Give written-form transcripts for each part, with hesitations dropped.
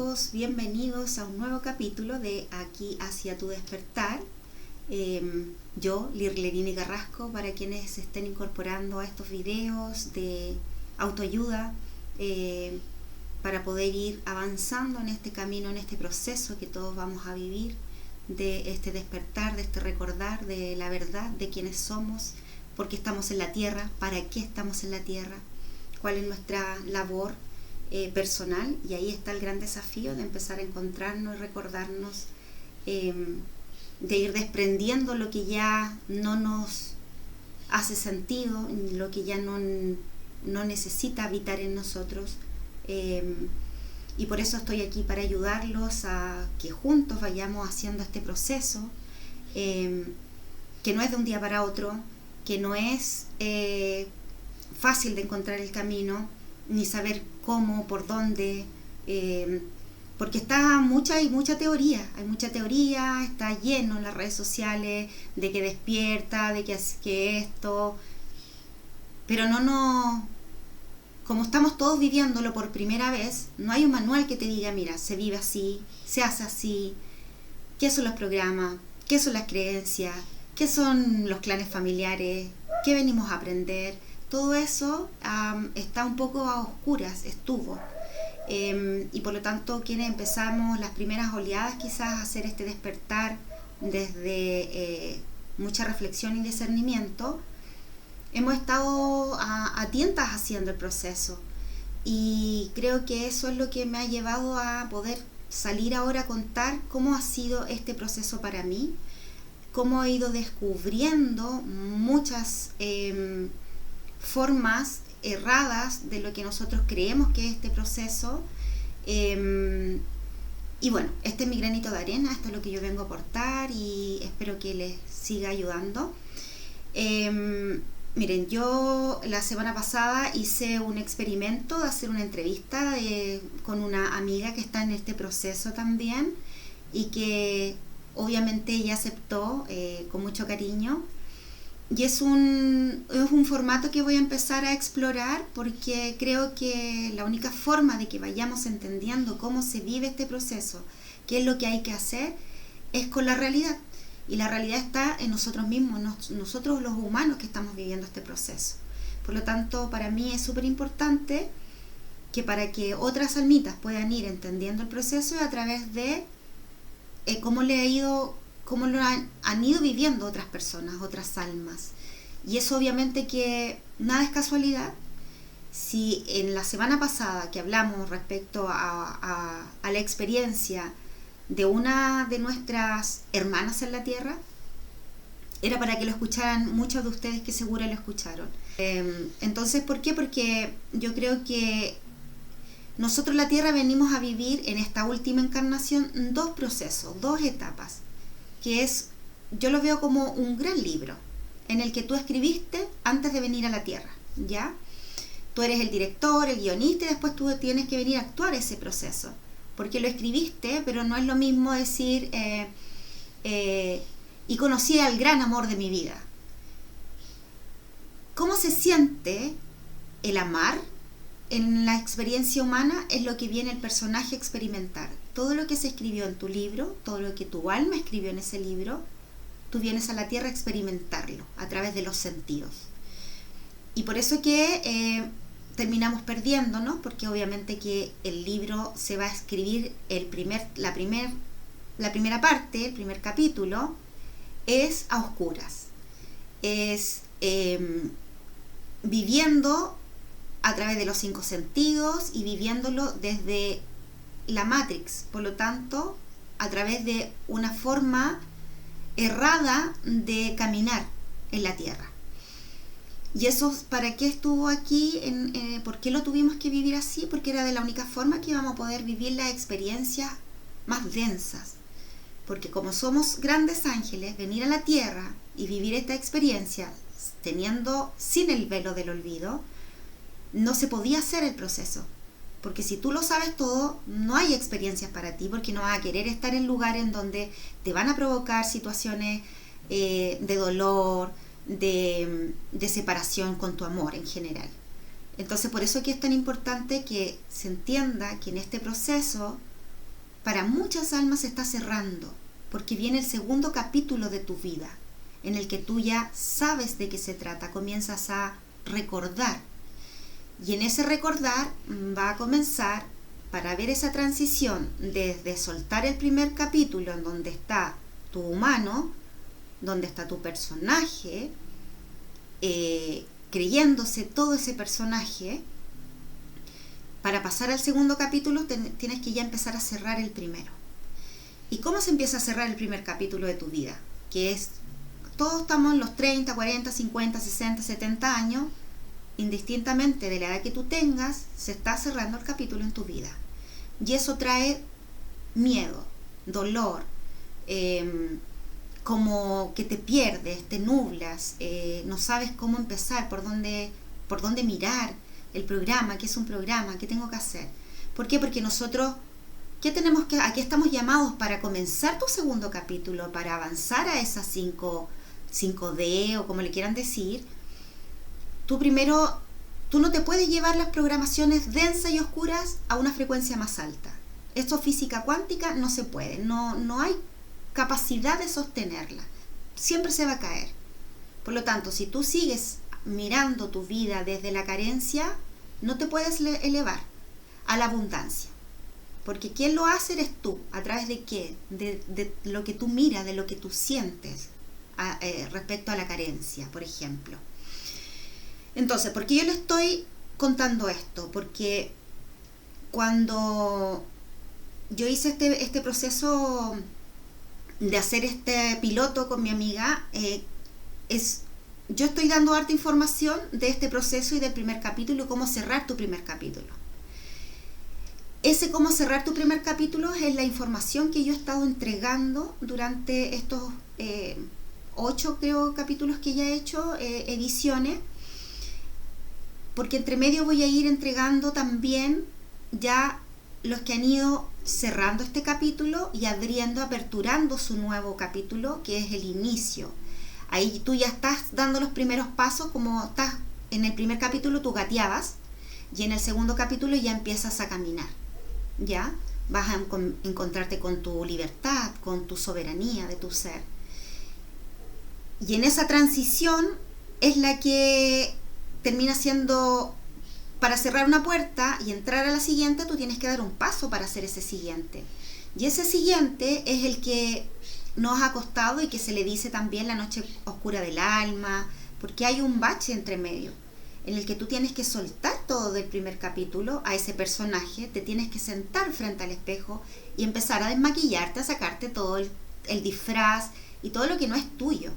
todos, bienvenidos a un nuevo capítulo de Aquí hacia tu despertar. Yo, Lirlerini Carrasco, para quienes se estén incorporando a estos videos de autoayuda, para poder ir avanzando en este camino, en este proceso que todos vamos a vivir, de este despertar, de este recordar de la verdad, de quiénes somos, por qué estamos en la tierra, para qué estamos en la tierra, cuál es nuestra labor personal. Y ahí está el gran desafío de empezar a encontrarnos y recordarnos, de ir desprendiendo lo que ya no nos hace sentido, lo que ya no necesita habitar en nosotros, y por eso estoy aquí para ayudarlos a que juntos vayamos haciendo este proceso, que no es de un día para otro, que no es fácil de encontrar el camino, ni saber cómo, por dónde, porque hay mucha teoría, está lleno en las redes sociales de que despierta, de que esto, pero como estamos todos viviéndolo por primera vez, no hay un manual que te diga, mira, se vive así, se hace así, qué son los programas, qué son las creencias, qué son los clanes familiares, qué venimos a aprender. Todo eso está un poco a oscuras, estuvo. Y por lo tanto, quienes empezamos las primeras oleadas quizás a hacer este despertar desde mucha reflexión y discernimiento, hemos estado a tientas haciendo el proceso. Y creo que eso es lo que me ha llevado a poder salir ahora a contar cómo ha sido este proceso para mí, cómo he ido descubriendo muchas formas erradas de lo que nosotros creemos que es este proceso, y bueno, este es mi granito de arena, esto es lo que yo vengo a aportar y espero que les siga ayudando. Miren, yo la semana pasada hice un experimento de hacer una entrevista con una amiga que está en este proceso también, y que obviamente ella aceptó con mucho cariño. Y es un formato que voy a empezar a explorar, porque creo que la única forma de que vayamos entendiendo cómo se vive este proceso, qué es lo que hay que hacer, es con la realidad. Y la realidad está en nosotros mismos, nosotros los humanos que estamos viviendo este proceso. Por lo tanto, para mí es súper importante que para que otras almitas puedan ir entendiendo el proceso a través de cómo lo han ido viviendo otras personas, otras almas. Y eso obviamente que nada es casualidad. Si en la semana pasada que hablamos respecto a la experiencia de una de nuestras hermanas en la tierra, era para que lo escucharan muchos de ustedes que seguro lo escucharon. Entonces, ¿por qué? Porque yo creo que nosotros la tierra venimos a vivir en esta última encarnación dos procesos, dos etapas, que yo lo veo como un gran libro en el que tú escribiste antes de venir a la tierra, ¿ya? Tú eres el director, el guionista, y después tú tienes que venir a actuar ese proceso, porque lo escribiste, pero no es lo mismo decir y conocí al gran amor de mi vida. ¿Cómo se siente el amar en la experiencia humana? Es lo que viene el personaje a experimentar. Todo lo que se escribió en tu libro, todo lo que tu alma escribió en ese libro, tú vienes a la tierra a experimentarlo a través de los sentidos. Y por eso que terminamos perdiéndonos, porque obviamente que el libro se va a escribir, la primera parte, el primer capítulo, es a oscuras. Es viviendo a través de los 5 sentidos y viviéndolo desde la Matrix, por lo tanto, a través de una forma errada de caminar en la Tierra. Y eso, ¿para qué estuvo aquí? ¿Por qué lo tuvimos que vivir así? Porque era de la única forma que íbamos a poder vivir las experiencias más densas. Porque como somos grandes ángeles, venir a la Tierra y vivir esta experiencia sin el velo del olvido, no se podía hacer el proceso. Porque si tú lo sabes todo, no hay experiencias para ti, porque no vas a querer estar en lugares en donde te van a provocar situaciones de dolor, de separación con tu amor en general. Entonces, por eso que es tan importante que se entienda que en este proceso para muchas almas se está cerrando, porque viene el segundo capítulo de tu vida, en el que tú ya sabes de qué se trata, comienzas a recordar. Y en ese recordar va a comenzar, para ver esa transición, desde soltar el primer capítulo, en donde está tu humano, donde está tu personaje, creyéndose todo ese personaje, para pasar al segundo capítulo tienes que ya empezar a cerrar el primero. ¿Y cómo se empieza a cerrar el primer capítulo de tu vida? Que es, todos estamos en los 30, 40, 50, 60, 70 años, indistintamente de la edad que tú tengas, se está cerrando el capítulo en tu vida. Y eso trae miedo, dolor, como que te pierdes, te nublas, no sabes cómo empezar, por dónde mirar el programa, qué es un programa, qué tengo que hacer. ¿Por qué? Porque nosotros, aquí estamos llamados para comenzar tu segundo capítulo, para avanzar a esas 5D o como le quieran decir. Tú no te puedes llevar las programaciones densas y oscuras a una frecuencia más alta. Esto física cuántica no se puede, no hay capacidad de sostenerla, siempre se va a caer. Por lo tanto, si tú sigues mirando tu vida desde la carencia, no te puedes elevar a la abundancia, porque quien lo hace eres tú. ¿A través de qué? De lo que tú miras, de lo que tú sientes respecto a la carencia, por ejemplo. Entonces, ¿por qué yo le estoy contando esto? Porque cuando yo hice este proceso de hacer este piloto con mi amiga, yo estoy dando harta información de este proceso y del primer capítulo y cómo cerrar tu primer capítulo. Ese cómo cerrar tu primer capítulo es la información que yo he estado entregando durante estos 8 creo capítulos que ya he hecho, ediciones, porque entre medio voy a ir entregando también ya los que han ido cerrando este capítulo y aperturando su nuevo capítulo, que es el inicio. Ahí tú ya estás dando los primeros pasos, como estás en el primer capítulo tú gateabas, y en el segundo capítulo ya empiezas a caminar, ¿ya? Vas a encontrarte con tu libertad, con tu soberanía de tu ser. Y en esa transición es la que termina siendo, para cerrar una puerta y entrar a la siguiente, tú tienes que dar un paso para hacer ese siguiente. Y ese siguiente es el que nos ha costado y que se le dice también la noche oscura del alma, porque hay un bache entre medio en el que tú tienes que soltar todo del primer capítulo a ese personaje, te tienes que sentar frente al espejo y empezar a desmaquillarte, a sacarte todo el disfraz y todo lo que no es tuyo.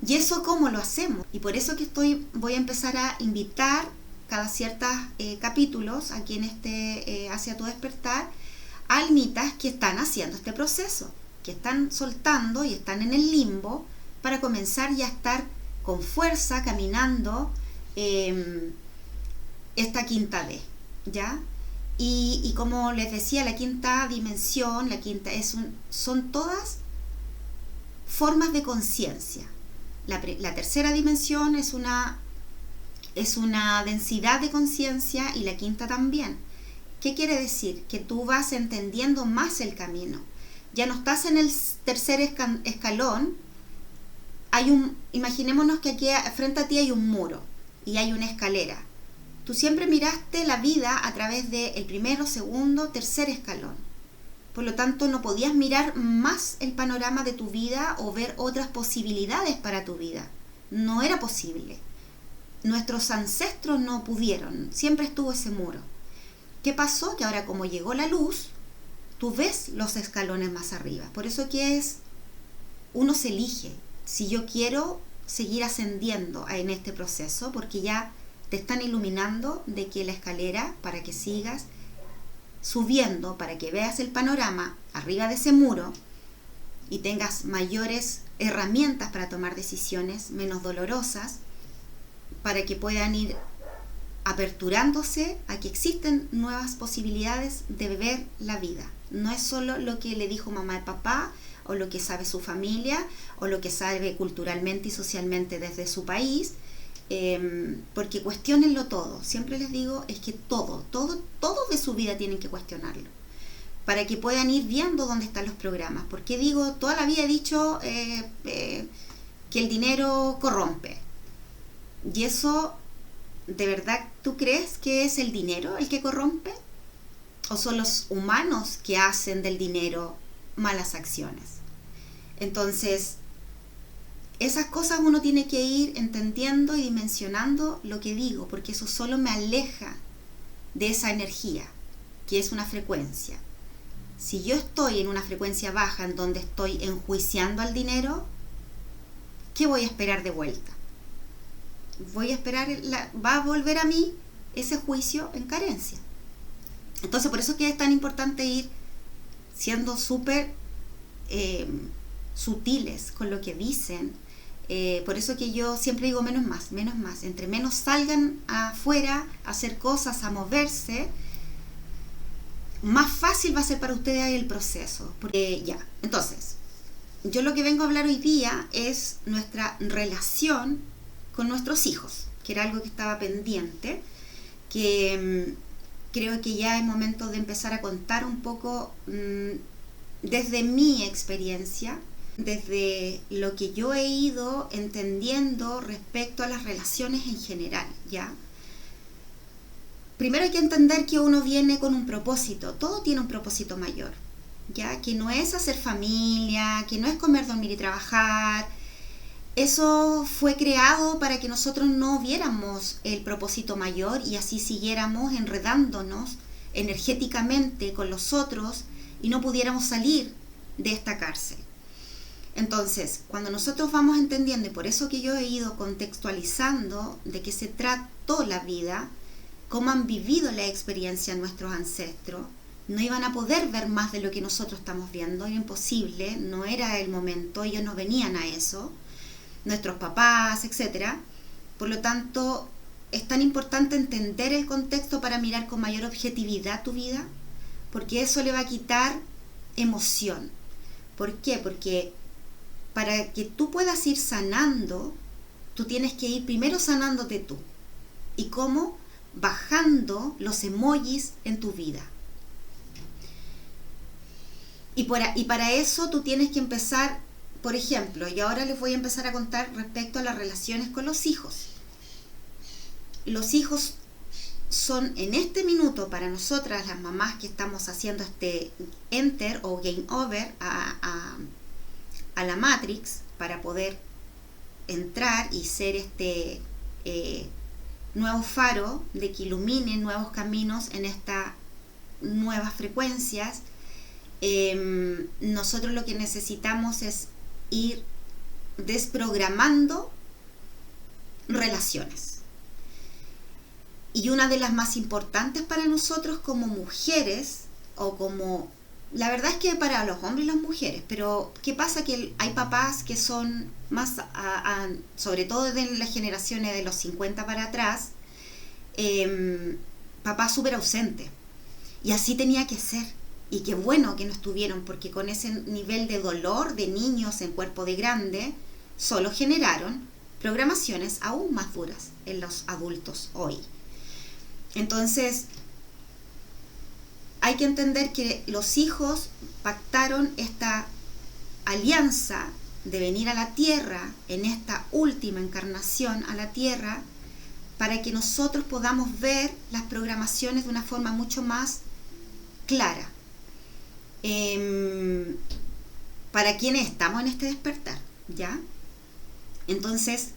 Y eso, ¿cómo lo hacemos? Y por eso que voy a empezar a invitar cada ciertos capítulos aquí en este Hacia tu despertar, a almitas que están haciendo este proceso, que están soltando y están en el limbo para comenzar ya a estar con fuerza caminando esta quinta D, ¿ya? Y como les decía, la quinta dimensión, son todas formas de conciencia. La tercera dimensión es una densidad de conciencia, y la quinta también. ¿Qué quiere decir? Que tú vas entendiendo más el camino. Ya no estás en el tercer escalón. Imaginémonos que aquí frente a ti hay un muro y hay una escalera. Tú siempre miraste la vida a través del primero, segundo, tercer escalón. Por lo tanto, no podías mirar más el panorama de tu vida o ver otras posibilidades para tu vida. No era posible. Nuestros ancestros no pudieron. Siempre estuvo ese muro. ¿Qué pasó? Que ahora, como llegó la luz, tú ves los escalones más arriba. Por eso que uno se elige. Si yo quiero seguir ascendiendo en este proceso, porque ya te están iluminando de que la escalera, para que sigas subiendo, para que veas el panorama arriba de ese muro y tengas mayores herramientas para tomar decisiones menos dolorosas, para que puedan ir aperturándose a que existen nuevas posibilidades de ver la vida. No es solo lo que le dijo mamá y papá, o lo que sabe su familia, o lo que sabe culturalmente y socialmente desde su país, porque cuestionenlo todo. Siempre les digo, es que todo de su vida tienen que cuestionarlo, para que puedan ir viendo dónde están los programas. Porque digo, toda la vida he dicho que el dinero corrompe. Y eso, ¿de verdad tú crees que es el dinero el que corrompe? ¿O son los humanos que hacen del dinero malas acciones? Entonces, esas cosas uno tiene que ir entendiendo y dimensionando lo que digo, porque eso solo me aleja de esa energía, que es una frecuencia. Si yo estoy en una frecuencia baja en donde estoy enjuiciando al dinero, ¿qué voy a esperar de vuelta? Voy a esperar, va a volver a mí ese juicio en carencia. Entonces, por eso es que es tan importante ir siendo súper sutiles con lo que dicen. Por eso que yo siempre digo menos más, menos más. Entre menos salgan afuera a hacer cosas, a moverse, más fácil va a ser para ustedes el proceso. Porque entonces, yo lo que vengo a hablar hoy día es nuestra relación con nuestros hijos, que era algo que estaba pendiente, que creo que ya es momento de empezar a contar un poco desde mi experiencia, desde lo que yo he ido entendiendo respecto a las relaciones en general, ¿ya? Primero hay que entender que uno viene con un propósito, todo tiene un propósito mayor, ¿ya? Que no es hacer familia, que no es comer, dormir y trabajar. Eso fue creado para que nosotros no viéramos el propósito mayor y así siguiéramos enredándonos energéticamente con los otros y no pudiéramos salir de esta cárcel. Entonces, cuando nosotros vamos entendiendo, y por eso que yo he ido contextualizando de qué se trató la vida, cómo han vivido la experiencia nuestros ancestros, no iban a poder ver más de lo que nosotros estamos viendo, era imposible, no era el momento, ellos no venían a eso, nuestros papás, etc. Por lo tanto, es tan importante entender el contexto para mirar con mayor objetividad tu vida, porque eso le va a quitar emoción. ¿Por qué? Porque para que tú puedas ir sanando, tú tienes que ir primero sanándote tú. ¿Y cómo? Bajando los emojis en tu vida. Y para eso tú tienes que empezar, por ejemplo, y ahora les voy a empezar a contar respecto a las relaciones con los hijos. Los hijos son en este minuto para nosotras, las mamás que estamos haciendo este enter o game over a la Matrix para poder entrar y ser este nuevo faro de que ilumine nuevos caminos en estas nuevas frecuencias. Nosotros lo que necesitamos es ir desprogramando relaciones. Y una de las más importantes para nosotros como mujeres, o como, la verdad es que para los hombres y las mujeres, pero ¿qué pasa? Que hay papás que son más, sobre todo de las generaciones de los 50 para atrás, papás súper ausentes. Y así tenía que ser. Y qué bueno que no estuvieron, porque con ese nivel de dolor de niños en cuerpo de grande, solo generaron programaciones aún más duras en los adultos hoy. Entonces, hay que entender que los hijos pactaron esta alianza de venir a la tierra, en esta última encarnación a la tierra, para que nosotros podamos ver las programaciones de una forma mucho más clara. Para quienes estamos en este despertar, ¿ya? Entonces,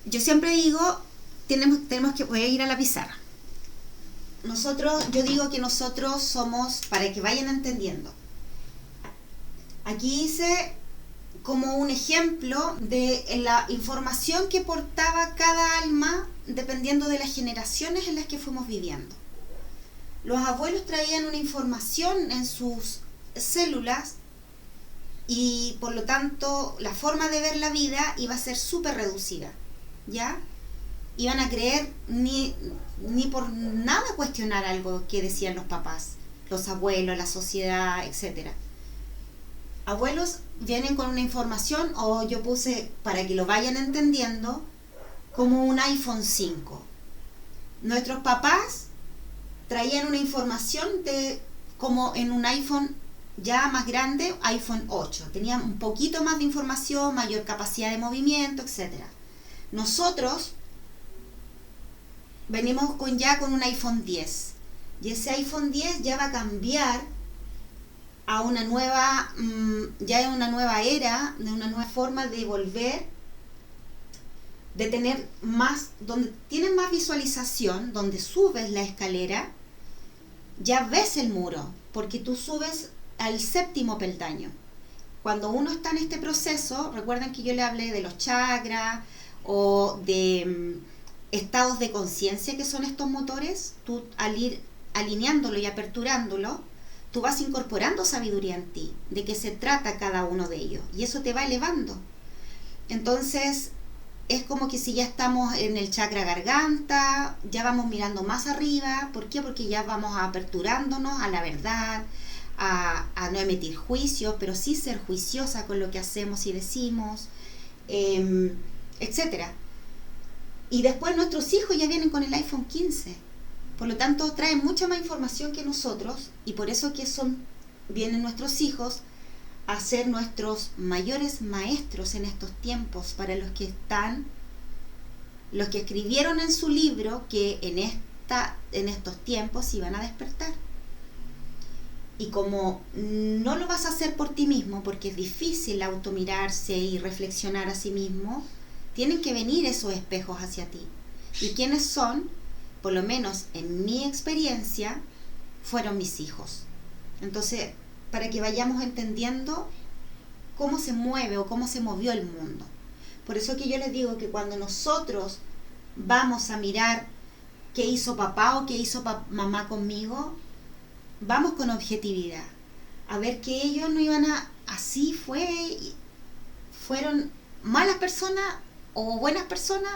yo siempre digo, tenemos que, voy a ir a la pizarra. Yo digo que nosotros somos, para que vayan entendiendo, aquí hice como un ejemplo de la información que portaba cada alma dependiendo de las generaciones en las que fuimos viviendo. Los abuelos traían una información en sus células y por lo tanto la forma de ver la vida iba a ser súper reducida, ¿ya? Iban a creer ni por nada cuestionar algo que decían los papás, los abuelos, la sociedad, etc. Abuelos vienen con una información, o yo puse, para que lo vayan entendiendo, como un iPhone 5. Nuestros papás traían una información de como en un iPhone ya más grande, iPhone 8. Tenía un poquito más de información, mayor capacidad de movimiento, etcétera. Nosotros venimos con un iPhone 10. Y ese iPhone 10 ya va a cambiar a una nueva, ya una nueva era, de una nueva forma de volver, de tener más, donde tienes más visualización, donde subes la escalera, ya ves el muro, porque tú subes al 7º peldaño. Cuando uno está en este proceso, recuerden que yo le hablé de los chakras o de estados de conciencia, que son estos motores. Tú, al ir alineándolo y aperturándolo, tú vas incorporando sabiduría en ti, de qué se trata cada uno de ellos, y eso te va elevando. Entonces es como que si ya estamos en el chakra garganta, ya vamos mirando más arriba. ¿Por qué? Porque ya vamos aperturándonos a la verdad, a no emitir juicios, pero sí ser juiciosa con lo que hacemos y decimos, etcétera. Y después nuestros hijos ya vienen con el iPhone 15. Por lo tanto, traen mucha más información que nosotros, y por eso que vienen nuestros hijos a ser nuestros mayores maestros en estos tiempos, para los que escribieron en su libro que en estos tiempos iban a despertar. Y como no lo vas a hacer por ti mismo, porque es difícil automirarse y reflexionar a sí mismo, tienen que venir esos espejos hacia ti. ¿Y quiénes son? Por lo menos en mi experiencia, fueron mis hijos. Entonces, para que vayamos entendiendo cómo se mueve o cómo se movió el mundo. Por eso que yo les digo que cuando nosotros vamos a mirar qué hizo papá o qué hizo mamá conmigo, vamos con objetividad, a ver que ellos no iban así fueron malas personas o buenas personas.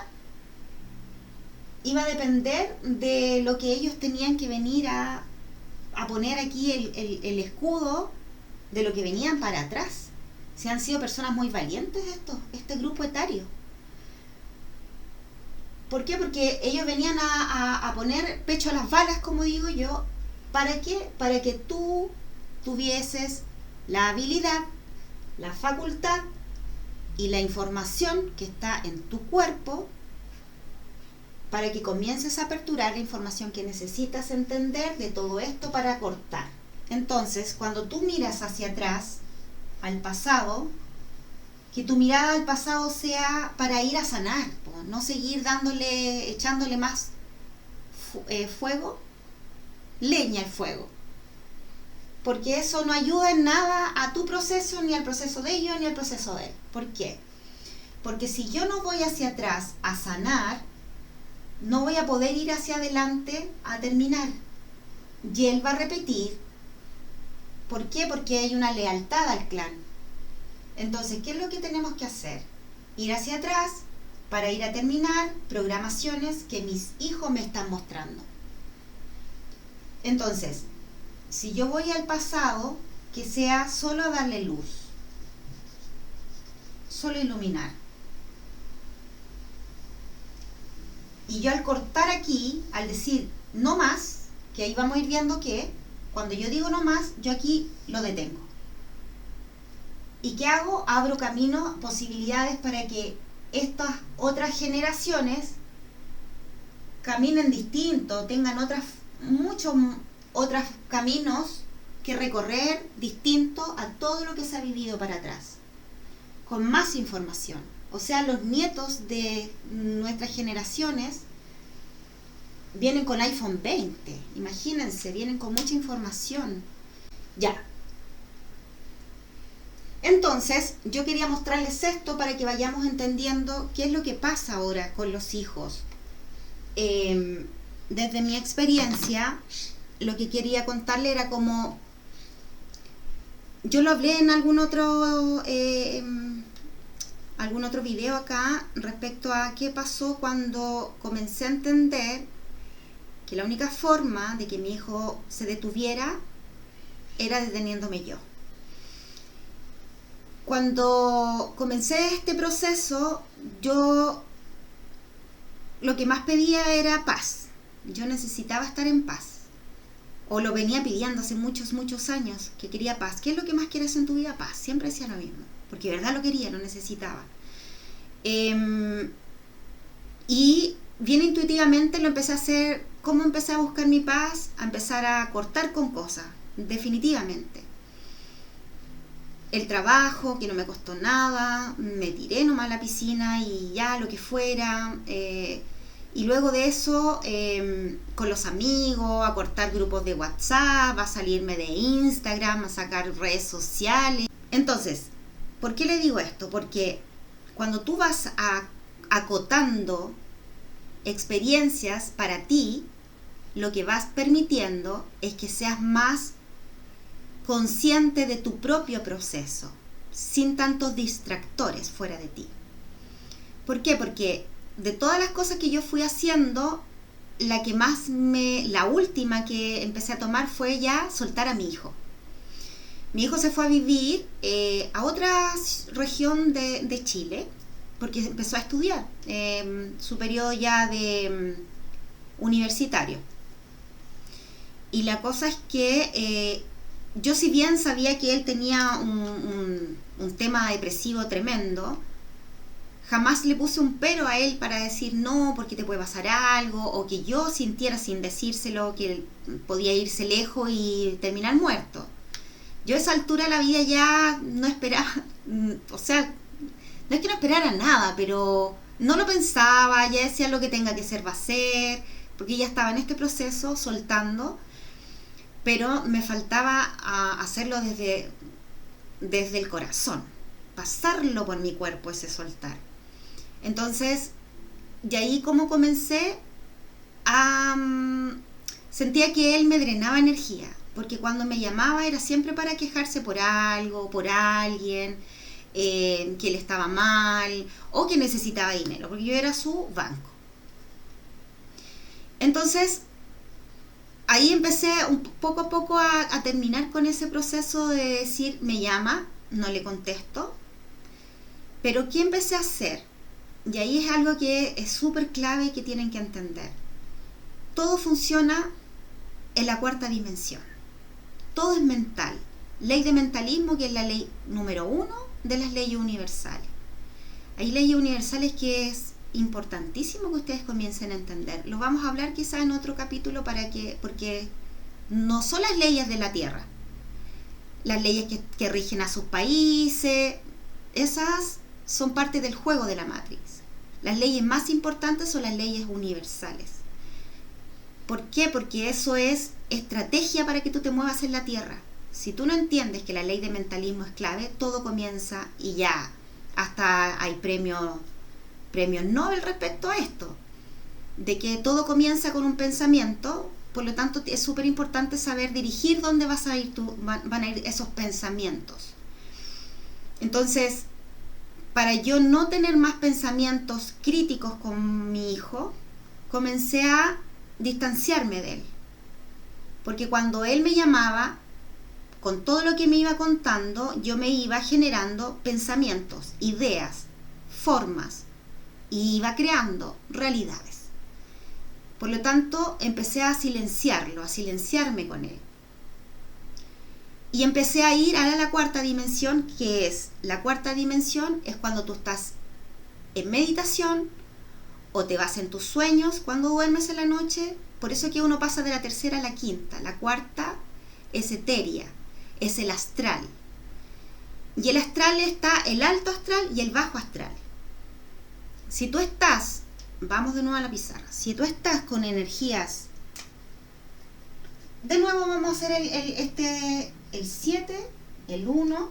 Iba a depender de lo que ellos tenían que venir a poner aquí el escudo de lo que venían para atrás. Si han sido personas muy valientes este grupo etario. ¿Por qué? Porque ellos venían a poner pecho a las balas, como digo yo. ¿Para qué? Para que tú tuvieses la habilidad, la facultad y la información que está en tu cuerpo, para que comiences a aperturar la información que necesitas entender de todo esto para cortar. Entonces, cuando tú miras hacia atrás, al pasado, que tu mirada al pasado sea para ir a sanar, no seguir echándole más leña al fuego, porque eso no ayuda en nada a tu proceso, ni al proceso de ellos, ni al proceso de él. ¿Por qué? Porque si yo no voy hacia atrás a sanar, no voy a poder ir hacia adelante a terminar, y él va a repetir. ¿Por qué? Porque hay una lealtad al clan. Entonces, ¿qué es lo que tenemos que hacer? Ir hacia atrás para ir a terminar programaciones que mis hijos me están mostrando. Entonces, si yo voy al pasado, que sea solo a darle luz, solo iluminar. Y yo al cortar aquí, al decir no más, que ahí vamos a ir viendo que cuando yo digo no más, yo aquí lo detengo. ¿Y qué hago? Abro camino, posibilidades para que estas otras generaciones caminen distinto, tengan muchos otros caminos que recorrer distinto a todo lo que se ha vivido para atrás, con más información. O sea, los nietos de nuestras generaciones vienen con iPhone 20, imagínense, vienen con mucha información. Ya. Entonces, yo quería mostrarles esto para que vayamos entendiendo qué es lo que pasa ahora con los hijos. Desde mi experiencia, lo que quería contarle era como... Yo lo hablé en algún otro video acá respecto a qué pasó cuando comencé a entender que la única forma de que mi hijo se detuviera era deteniéndome yo. Cuando comencé este proceso, yo lo que más pedía era paz. Yo necesitaba estar en paz. o lo venía pidiendo hace muchos, muchos años, que quería paz. ¿Qué es lo que más quieres en tu vida? Paz. Siempre decía lo mismo, porque de verdad lo quería, lo necesitaba. Y bien intuitivamente lo empecé a hacer. ¿Cómo empecé a buscar mi paz? A empezar a cortar con cosas, definitivamente. El trabajo, que no me costó nada, me tiré nomás a la piscina y ya, lo que fuera. Y luego de eso, con los amigos, a cortar grupos de WhatsApp, a salirme de Instagram, a sacar redes sociales. Entonces, ¿por qué le digo esto? Porque cuando tú vas acotando experiencias para ti, lo que vas permitiendo es que seas más consciente de tu propio proceso, sin tantos distractores fuera de ti. ¿Por qué? Porque de todas las cosas que yo fui haciendo, la última que empecé a tomar fue ya soltar a mi hijo. Mi hijo se fue a vivir a otra región de Chile, porque empezó a estudiar su periodo ya de universitario. Y la cosa es que yo, si bien sabía que él tenía un tema depresivo tremendo, jamás le puse un pero a él para decir no, porque te puede pasar algo, o que yo sintiera sin decírselo que él podía irse lejos y terminar muerto. Yo a esa altura de la vida ya no esperaba, o sea, no es que no esperara nada, pero no lo pensaba, ya decía lo que tenga que ser va a ser, porque ya estaba en este proceso soltando, pero me faltaba hacerlo desde el corazón, pasarlo por mi cuerpo, ese soltar. Entonces, de ahí como comencé sentía que él me drenaba energía, porque cuando me llamaba era siempre para quejarse por algo, por alguien, que él estaba mal o que necesitaba dinero, porque yo era su banco. Entonces, ahí empecé poco a poco a terminar con ese proceso de decir, me llama, no le contesto, pero ¿qué empecé a hacer? Y ahí es algo que es súper clave y que tienen que entender. Todo funciona en la cuarta dimensión. Todo es mental. Ley de mentalismo, que es la ley número 1 de las leyes universales. Hay leyes universales que es importantísimo que ustedes comiencen a entender. Lo vamos a hablar quizá en otro capítulo porque no son las leyes de la Tierra. Las leyes que rigen a sus países, esas son parte del juego de la Matrix. Las leyes más importantes son las leyes universales. ¿Por qué? Porque eso es estrategia para que tú te muevas en la Tierra. Si tú no entiendes que la ley de mentalismo es clave, todo comienza y ya. Hasta hay premios Nobel respecto a esto. De que todo comienza con un pensamiento, por lo tanto es súper importante saber dirigir dónde van a ir esos pensamientos. Entonces, para yo no tener más pensamientos críticos con mi hijo, comencé a distanciarme de él. Porque cuando él me llamaba, con todo lo que me iba contando, yo me iba generando pensamientos, ideas, formas, y iba creando realidades. Por lo tanto, empecé a silenciarlo, a silenciarme con él. Y empecé a ir a la cuarta dimensión, que es, la cuarta dimensión es cuando tú estás en meditación o te vas en tus sueños cuando duermes en la noche. Por eso que uno pasa de la tercera a la quinta. La cuarta es etérea, es el astral. Y el astral está el alto astral y el bajo astral. Si tú estás, vamos de nuevo a la pizarra, si tú estás con energías, de nuevo vamos a hacer el 7, el 1,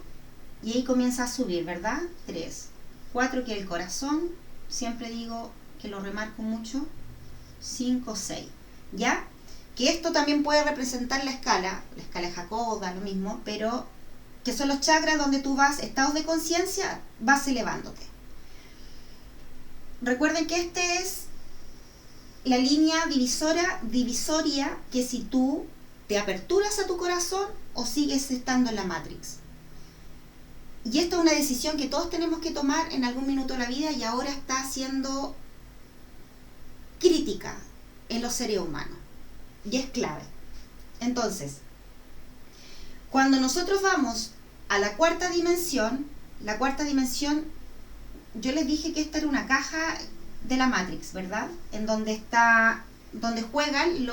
y ahí comienza a subir, ¿verdad? 3, 4, que el corazón, siempre digo que lo remarco mucho, 5, 6, ¿ya? Que esto también puede representar la escala de Jacob, da lo mismo, pero que son los chakras donde tú vas, estados de conciencia, vas elevándote. Recuerden que esta es la línea divisoria, que si tú te aperturas a tu corazón o sigues estando en la Matrix. Y esta es una decisión que todos tenemos que tomar en algún minuto de la vida y ahora está siendo crítica en los seres humanos. Y es clave. Entonces, cuando nosotros vamos a la cuarta dimensión, yo les dije que esta era una caja de la Matrix, ¿verdad? En donde juegan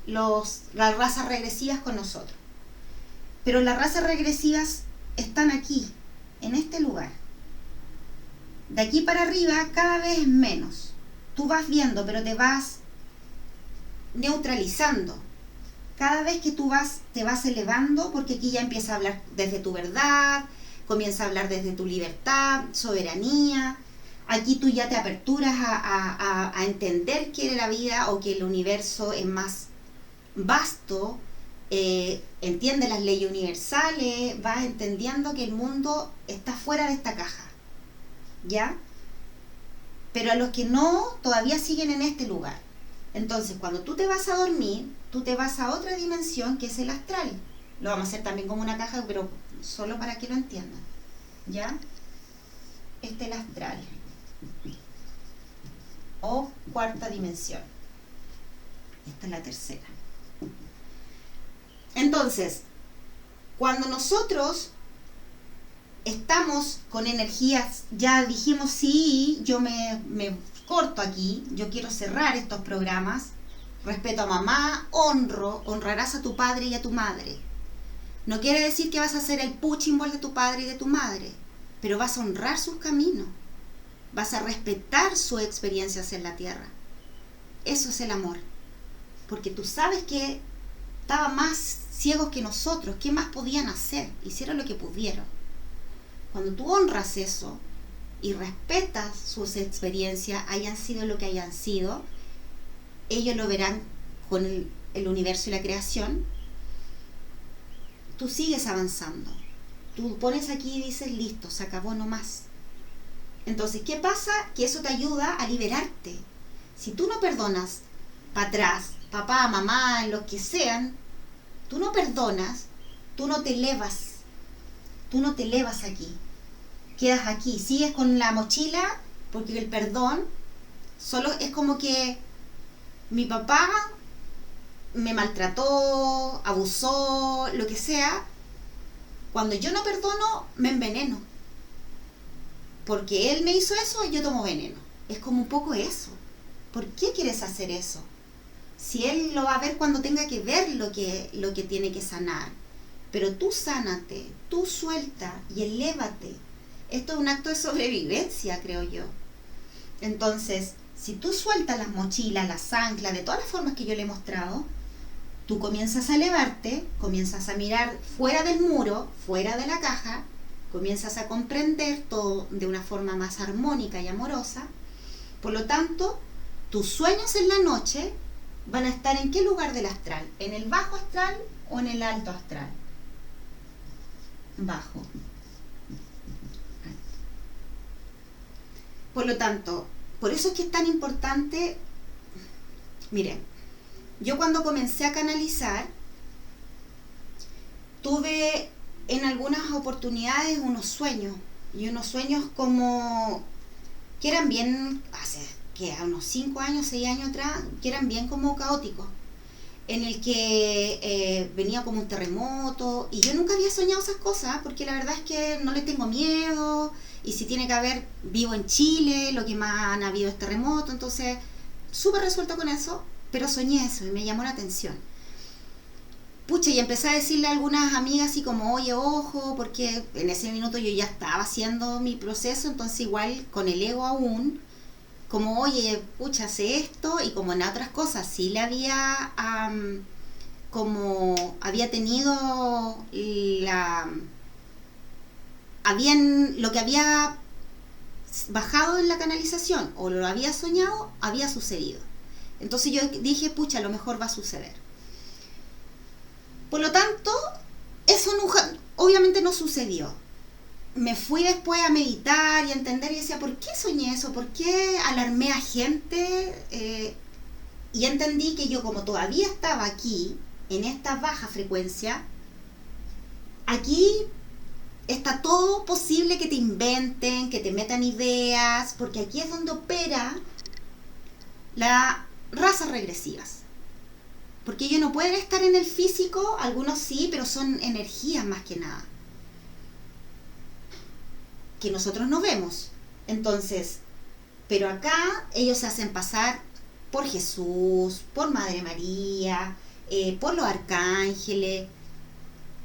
las razas regresivas con nosotros. Pero las razas regresivas están aquí, en este lugar. De aquí para arriba cada vez es menos. Tú vas viendo, pero te vas neutralizando. Cada vez que te vas elevando, porque aquí ya empieza a hablar desde tu verdad, comienza a hablar desde tu libertad, soberanía. Aquí tú ya te aperturas a entender qué es la vida o que el universo es más vasto, entiende las leyes universales, vas entendiendo que el mundo está fuera de esta caja, ¿ya? Pero a los que no, todavía siguen en este lugar. Entonces, cuando tú te vas a dormir, tú te vas a otra dimensión que es el astral. Lo vamos a hacer también como una caja, pero solo para que lo entiendan, ¿ya? Este es el astral o cuarta dimensión. Esta es la tercera. Entonces, cuando nosotros estamos con energías, ya dijimos, sí, yo me corto aquí, yo quiero cerrar estos programas, respeto a mamá, honrarás a tu padre y a tu madre. No quiere decir que vas a hacer el punching ball de tu padre y de tu madre, pero vas a honrar sus caminos, vas a respetar sus experiencias en la tierra. Eso es el amor, porque tú sabes que estaban más ciegos que nosotros, ¿qué más podían hacer? Hicieron lo que pudieron. Cuando tú honras eso y respetas sus experiencias, hayan sido lo que hayan sido, ellos lo verán con el universo y la creación. Tú sigues avanzando. Tú pones aquí y dices, listo, se acabó, no más. Entonces, ¿qué pasa? Que eso te ayuda a liberarte. Si tú no perdonas para atrás, papá, mamá, los que sean, tú no perdonas, tú no te elevas aquí. Quedas aquí, sigues con la mochila, porque el perdón solo es como que mi papá me maltrató, abusó, lo que sea. Cuando yo no perdono, me enveneno. Porque él me hizo eso y yo tomo veneno. Es como un poco eso. ¿Por qué quieres hacer eso? Si él lo va a ver cuando tenga que ver lo que tiene que sanar. Pero tú sánate, tú suelta y elévate. Esto es un acto de sobrevivencia, creo yo. Entonces, si tú sueltas las mochilas, las anclas, de todas las formas que yo le he mostrado, tú comienzas a elevarte, comienzas a mirar fuera del muro, fuera de la caja, comienzas a comprender todo de una forma más armónica y amorosa. Por lo tanto, tus sueños en la noche van a estar ¿en qué lugar del astral? ¿En el bajo astral o en el alto astral? Bajo. Por lo tanto, por eso es que es tan importante. Miren, yo cuando comencé a canalizar, tuve en algunas oportunidades unos sueños, y unos sueños como que eran bien, hace que a unos 5 años, 6 años atrás, que eran bien como caóticos, en el que venía como un terremoto, y yo nunca había soñado esas cosas, porque la verdad es que no le tengo miedo, y si tiene que haber, vivo en Chile, lo que más han habido es terremoto, entonces súper resuelto con eso, pero soñé eso y me llamó la atención. Pucha, y empecé a decirle a algunas amigas así como, oye, ojo, porque en ese minuto yo ya estaba haciendo mi proceso, entonces igual con el ego aún, como, oye, pucha, sé esto, y como en otras cosas sí le había, como había tenido lo que había bajado en la canalización, o lo había soñado, había sucedido. Entonces yo dije, pucha, a lo mejor va a suceder. Por lo tanto, eso obviamente no sucedió. Me fui después a meditar y a entender y decía, ¿por qué soñé eso? ¿Por qué alarmé a gente? Y entendí que yo, como todavía estaba aquí, en esta baja frecuencia, aquí está todo posible que te inventen, que te metan ideas, porque aquí es donde opera las razas regresivas. Porque ellos no pueden estar en el físico, algunos sí, pero son energías más que nada, que nosotros no vemos. Entonces, pero acá ellos se hacen pasar por Jesús, por Madre María, por los arcángeles.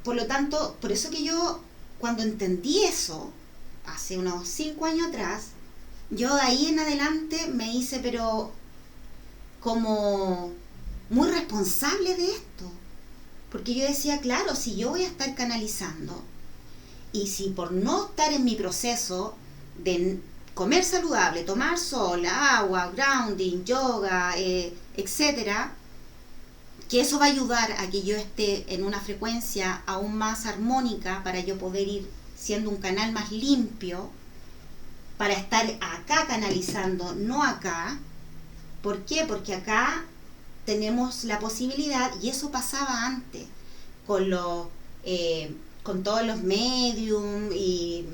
Por lo tanto, por eso que yo, cuando entendí eso, hace unos 5 años atrás, yo de ahí en adelante me hice, pero como muy responsable de esto. Porque yo decía, claro, si yo voy a estar canalizando, y si por no estar en mi proceso de comer saludable, tomar sol, agua, grounding, yoga, etcétera, que eso va a ayudar a que yo esté en una frecuencia aún más armónica para yo poder ir siendo un canal más limpio, para estar acá canalizando, no acá. ¿Por qué? Porque acá tenemos la posibilidad, y eso pasaba antes, con con todos los medium, y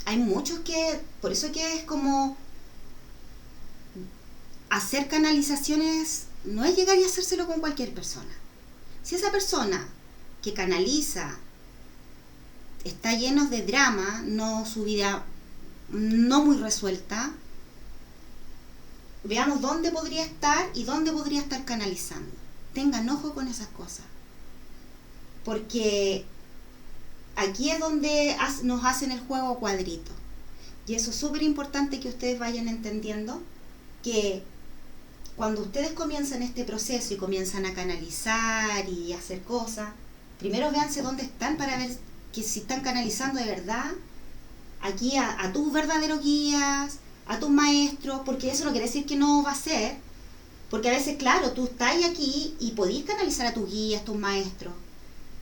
hay muchos que, por eso que es como hacer canalizaciones, no es llegar y hacérselo con cualquier persona. Si esa persona que canaliza está lleno de drama, no su vida no muy resuelta, veamos dónde podría estar y dónde podría estar canalizando. Tengan ojo con esas cosas, porque aquí es donde nos hacen el juego cuadrito, y eso es súper importante que ustedes vayan entendiendo, que cuando ustedes comienzan este proceso y comienzan a canalizar y hacer cosas, primero véanse dónde están para ver que si están canalizando de verdad aquí a tus verdaderos guías, a tus maestros, porque eso no quiere decir que no va a ser, porque a veces, claro, tú estás aquí y podís canalizar a tus guías, tus maestros,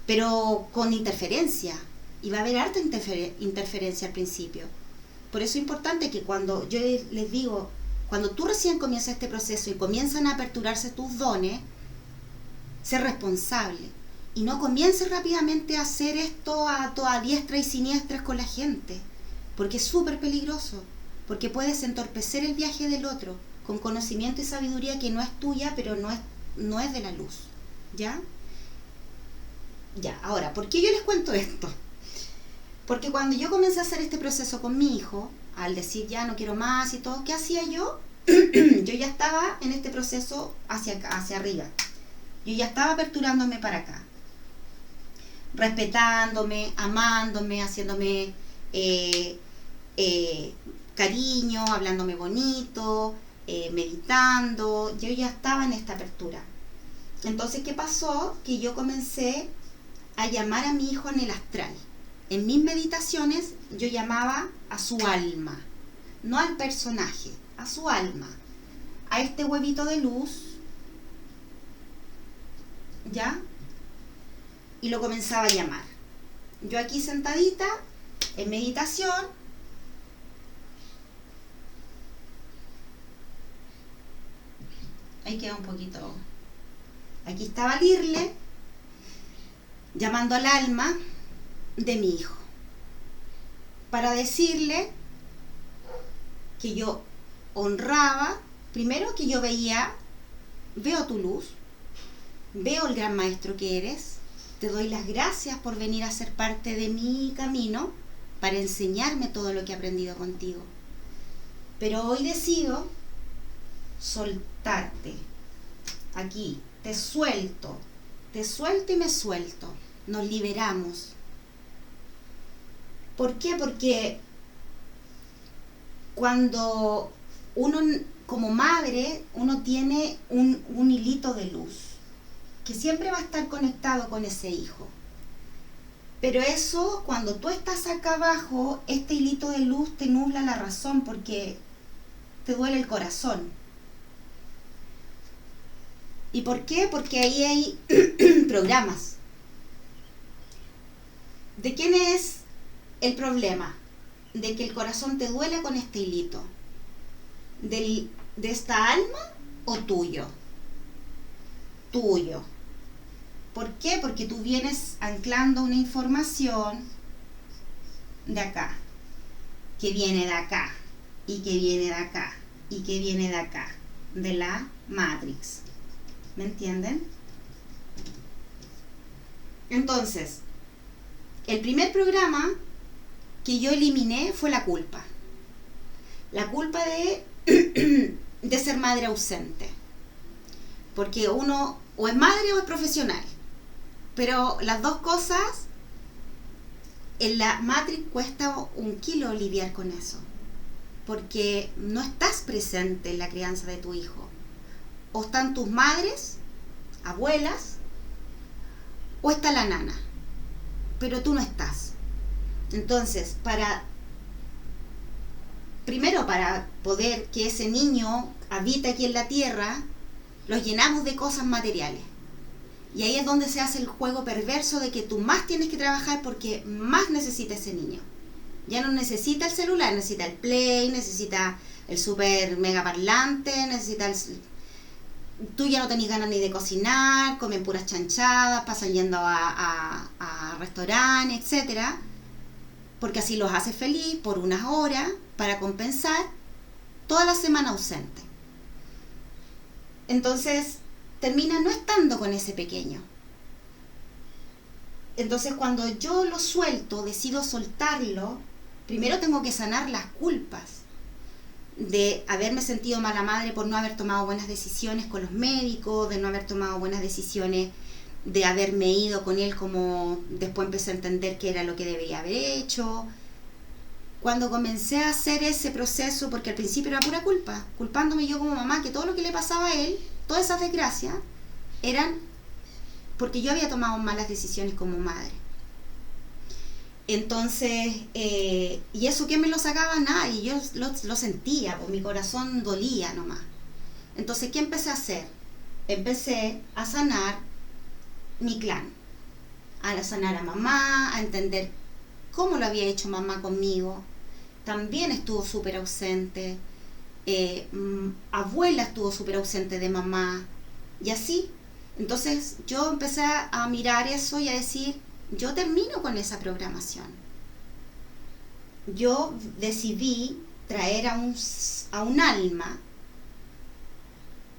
pero con interferencia, y va a haber harta interferencia al principio. Por eso es importante que cuando yo les digo, cuando tú recién comienzas este proceso y comienzan a aperturarse tus dones, ser responsable y no comiences rápidamente a hacer esto a toda diestra y siniestra con la gente, porque es súper peligroso, porque puedes entorpecer el viaje del otro con conocimiento y sabiduría que no es tuya, pero no es de la luz. ¿Ya? Ya, ahora, ¿por qué yo les cuento esto? Porque cuando yo comencé a hacer este proceso con mi hijo, al decir ya no quiero más y todo, ¿qué hacía yo? Yo ya estaba en este proceso hacia acá, hacia arriba. Yo ya estaba aperturándome para acá, respetándome, amándome, haciéndome cariño, hablándome bonito, meditando. Yo ya estaba en esta apertura. Entonces, ¿qué pasó? Que yo comencé a llamar a mi hijo en el astral. En mis meditaciones yo llamaba a su alma, no al personaje, a su alma, a este huevito de luz, ¿ya? Y lo comenzaba a llamar. Yo aquí sentadita, en meditación, ahí queda un poquito. Aquí estaba Lirle, llamando al alma de mi hijo, para decirle que yo honraba, primero que yo veo tu luz, veo el gran maestro que eres, te doy las gracias por venir a ser parte de mi camino, para enseñarme todo lo que he aprendido contigo. Pero hoy decido soltarte. Aquí, te suelto y me suelto. Nos liberamos. ¿Por qué? Porque cuando uno, como madre, uno tiene un hilito de luz que siempre va a estar conectado con ese hijo. Pero eso, cuando tú estás acá abajo, este hilito de luz te nubla la razón porque te duele el corazón. ¿Y por qué? Porque ahí hay programas. ¿De quién es el problema? De que el corazón te duele con este hilito. ¿De esta alma o tuyo? Tuyo. ¿Por qué? Porque tú vienes anclando una información de acá, que viene de acá, y que viene de acá, y que viene de acá, de la Matrix. ¿Me entienden? Entonces, el primer programa que yo eliminé fue la culpa. La culpa de ser madre ausente. Porque uno o es madre o es profesional. Pero las dos cosas, en la Matrix cuesta un kilo lidiar con eso. Porque no estás presente en la crianza de tu hijo. O están tus madres, abuelas, o está la nana. Pero tú no estás. Entonces, primero para poder que ese niño habite aquí en la tierra, los llenamos de cosas materiales. Y ahí es donde se hace el juego perverso de que tú más tienes que trabajar porque más necesita ese niño. Ya no necesita el celular, necesita el play, necesita el super mega parlante, tú ya no tenés ganas ni de cocinar, comen puras chanchadas, pasan yendo a restaurantes, etcétera, porque así los hace feliz por unas horas para compensar toda la semana ausente. Entonces termina no estando con ese pequeño. Entonces cuando yo lo suelto, decido soltarlo, primero tengo que sanar las culpas de haberme sentido mala madre por no haber tomado buenas decisiones con los médicos, de no haber tomado buenas decisiones, de haberme ido con él como después empecé a entender que era lo que debería haber hecho. Cuando comencé a hacer ese proceso, porque al principio era pura culpa, culpándome yo como mamá, que todo lo que le pasaba a él, todas esas desgracias, eran porque yo había tomado malas decisiones como madre. Entonces, y eso que me lo sacaba nada, y yo lo sentía, pues mi corazón dolía nomás. Entonces, ¿qué empecé a hacer? Empecé a sanar mi clan, a sanar a mamá, a entender cómo lo había hecho mamá conmigo. También estuvo súper ausente, abuela estuvo súper ausente de mamá, y así. Entonces yo empecé a mirar eso y a decir, yo termino con esa programación. Yo decidí traer a un alma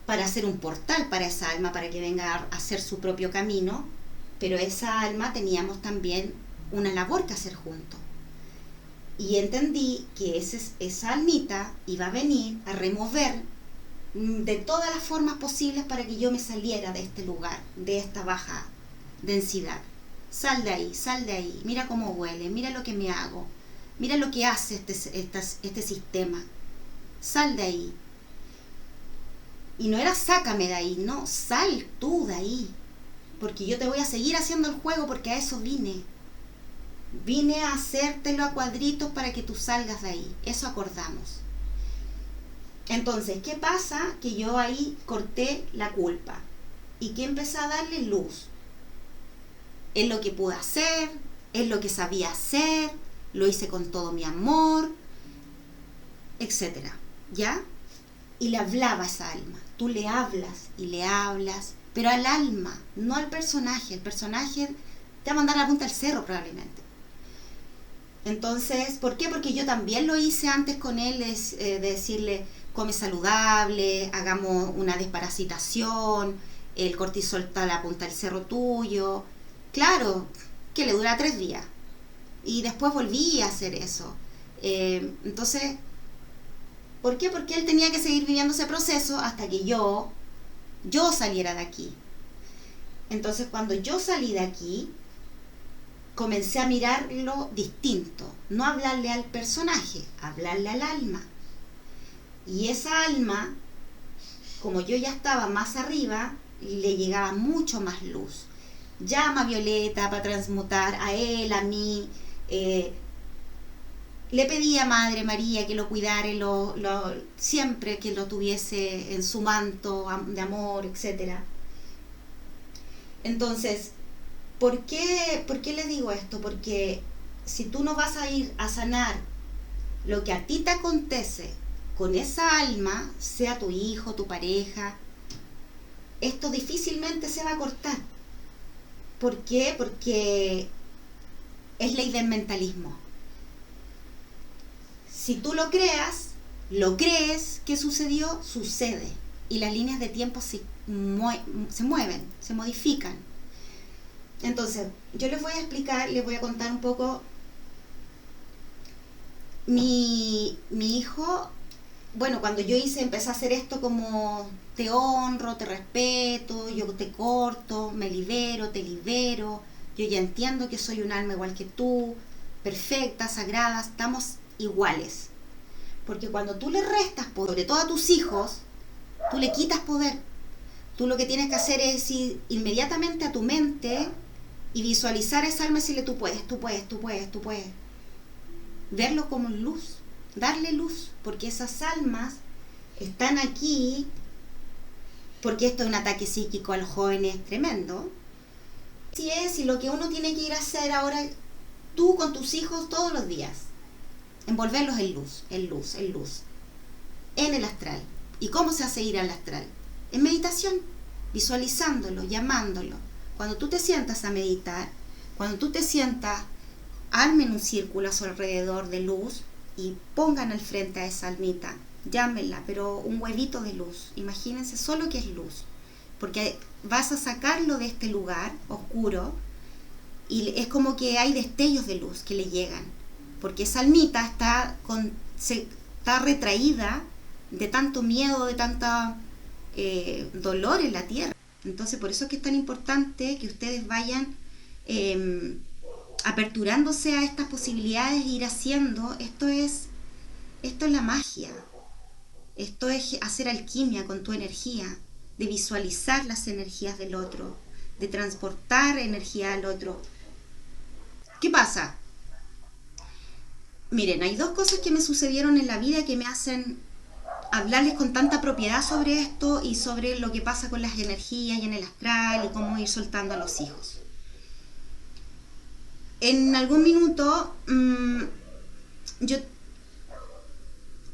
para hacer un portal para esa alma, para que venga a hacer su propio camino, pero esa alma teníamos también una labor que hacer juntos. Y entendí que esa almita iba a venir a remover de todas las formas posibles para que yo me saliera de este lugar, de esta baja densidad. Sal de ahí, mira cómo huele, mira lo que me hago, mira lo que hace este sistema. Sal de ahí. Y no era sácame de ahí, no, sal tú de ahí. Porque yo te voy a seguir haciendo el juego porque a eso vine. Vine a hacértelo a cuadritos para que tú salgas de ahí. Eso acordamos. Entonces, ¿qué pasa? Que yo ahí corté la culpa. Y que empecé a darle luz. Es lo que pude hacer, es lo que sabía hacer, lo hice con todo mi amor, etcétera, ¿ya? Y le hablaba a esa alma. Tú le hablas y le hablas, pero al alma, no al personaje. El personaje te va a mandar a la punta del cerro probablemente. Entonces, ¿por qué? Porque yo también lo hice antes con él, de decirle, come saludable, hagamos una desparasitación, el cortisol está a la punta del cerro tuyo. Claro, que le dura 3 días. Y después volví a hacer eso. Entonces, ¿por qué? Porque él tenía que seguir viviendo ese proceso hasta que yo saliera de aquí. Entonces, cuando yo salí de aquí, comencé a mirarlo distinto. No hablarle al personaje, hablarle al alma. Y esa alma, como yo ya estaba más arriba, le llegaba mucho más luz. Llama a Violeta para transmutar a él, a mí. Le pedí a Madre María que lo cuidara, siempre que lo tuviese en su manto de amor, etc. Entonces, ¿por qué le digo esto? Porque si tú no vas a ir a sanar lo que a ti te acontece con esa alma, sea tu hijo, tu pareja, esto difícilmente se va a cortar. ¿Por qué? Porque es ley del mentalismo. Si tú lo crees que sucedió, sucede. Y las líneas de tiempo se mueven, se modifican. Entonces, yo les voy a explicar, les voy a contar un poco. Mi hijo, bueno, cuando yo empecé a hacer esto como te honro, te respeto, yo te corto, me libero, te libero, yo ya entiendo que soy un alma igual que tú, perfecta, sagrada, estamos iguales. Porque cuando tú le restas poder, sobre todo a tus hijos, tú le quitas poder. Tú lo que tienes que hacer es ir inmediatamente a tu mente y visualizar a esa alma y decirle tú puedes, tú puedes, tú puedes, tú puedes. Verlo como luz, darle luz, porque esas almas están aquí, porque esto es un ataque psíquico a los jóvenes tremendo. Así es, y lo que uno tiene que ir a hacer ahora, tú con tus hijos todos los días, envolverlos en luz, en luz, en luz, en el astral. ¿Y cómo se hace ir al astral? En meditación, visualizándolo, llamándolo. Cuando tú te sientas a meditar, cuando tú te sientas, armen un círculo a su alrededor de luz y pongan al frente a esa almita, llámenla, pero un huevito de luz, imagínense solo que es luz, porque vas a sacarlo de este lugar oscuro y es como que hay destellos de luz que le llegan, porque esa almita está retraída de tanto miedo, de tanta dolor en la tierra. Entonces por eso es que es tan importante que ustedes vayan aperturándose a estas posibilidades e ir haciendo. Esto es la magia. Esto es hacer alquimia con tu energía, de visualizar las energías del otro, de transportar energía al otro. ¿Qué pasa? Miren, hay dos cosas que me sucedieron en la vida que me hacen hablarles con tanta propiedad sobre esto y sobre lo que pasa con las energías y en el astral y cómo ir soltando a los hijos. En algún minuto, yo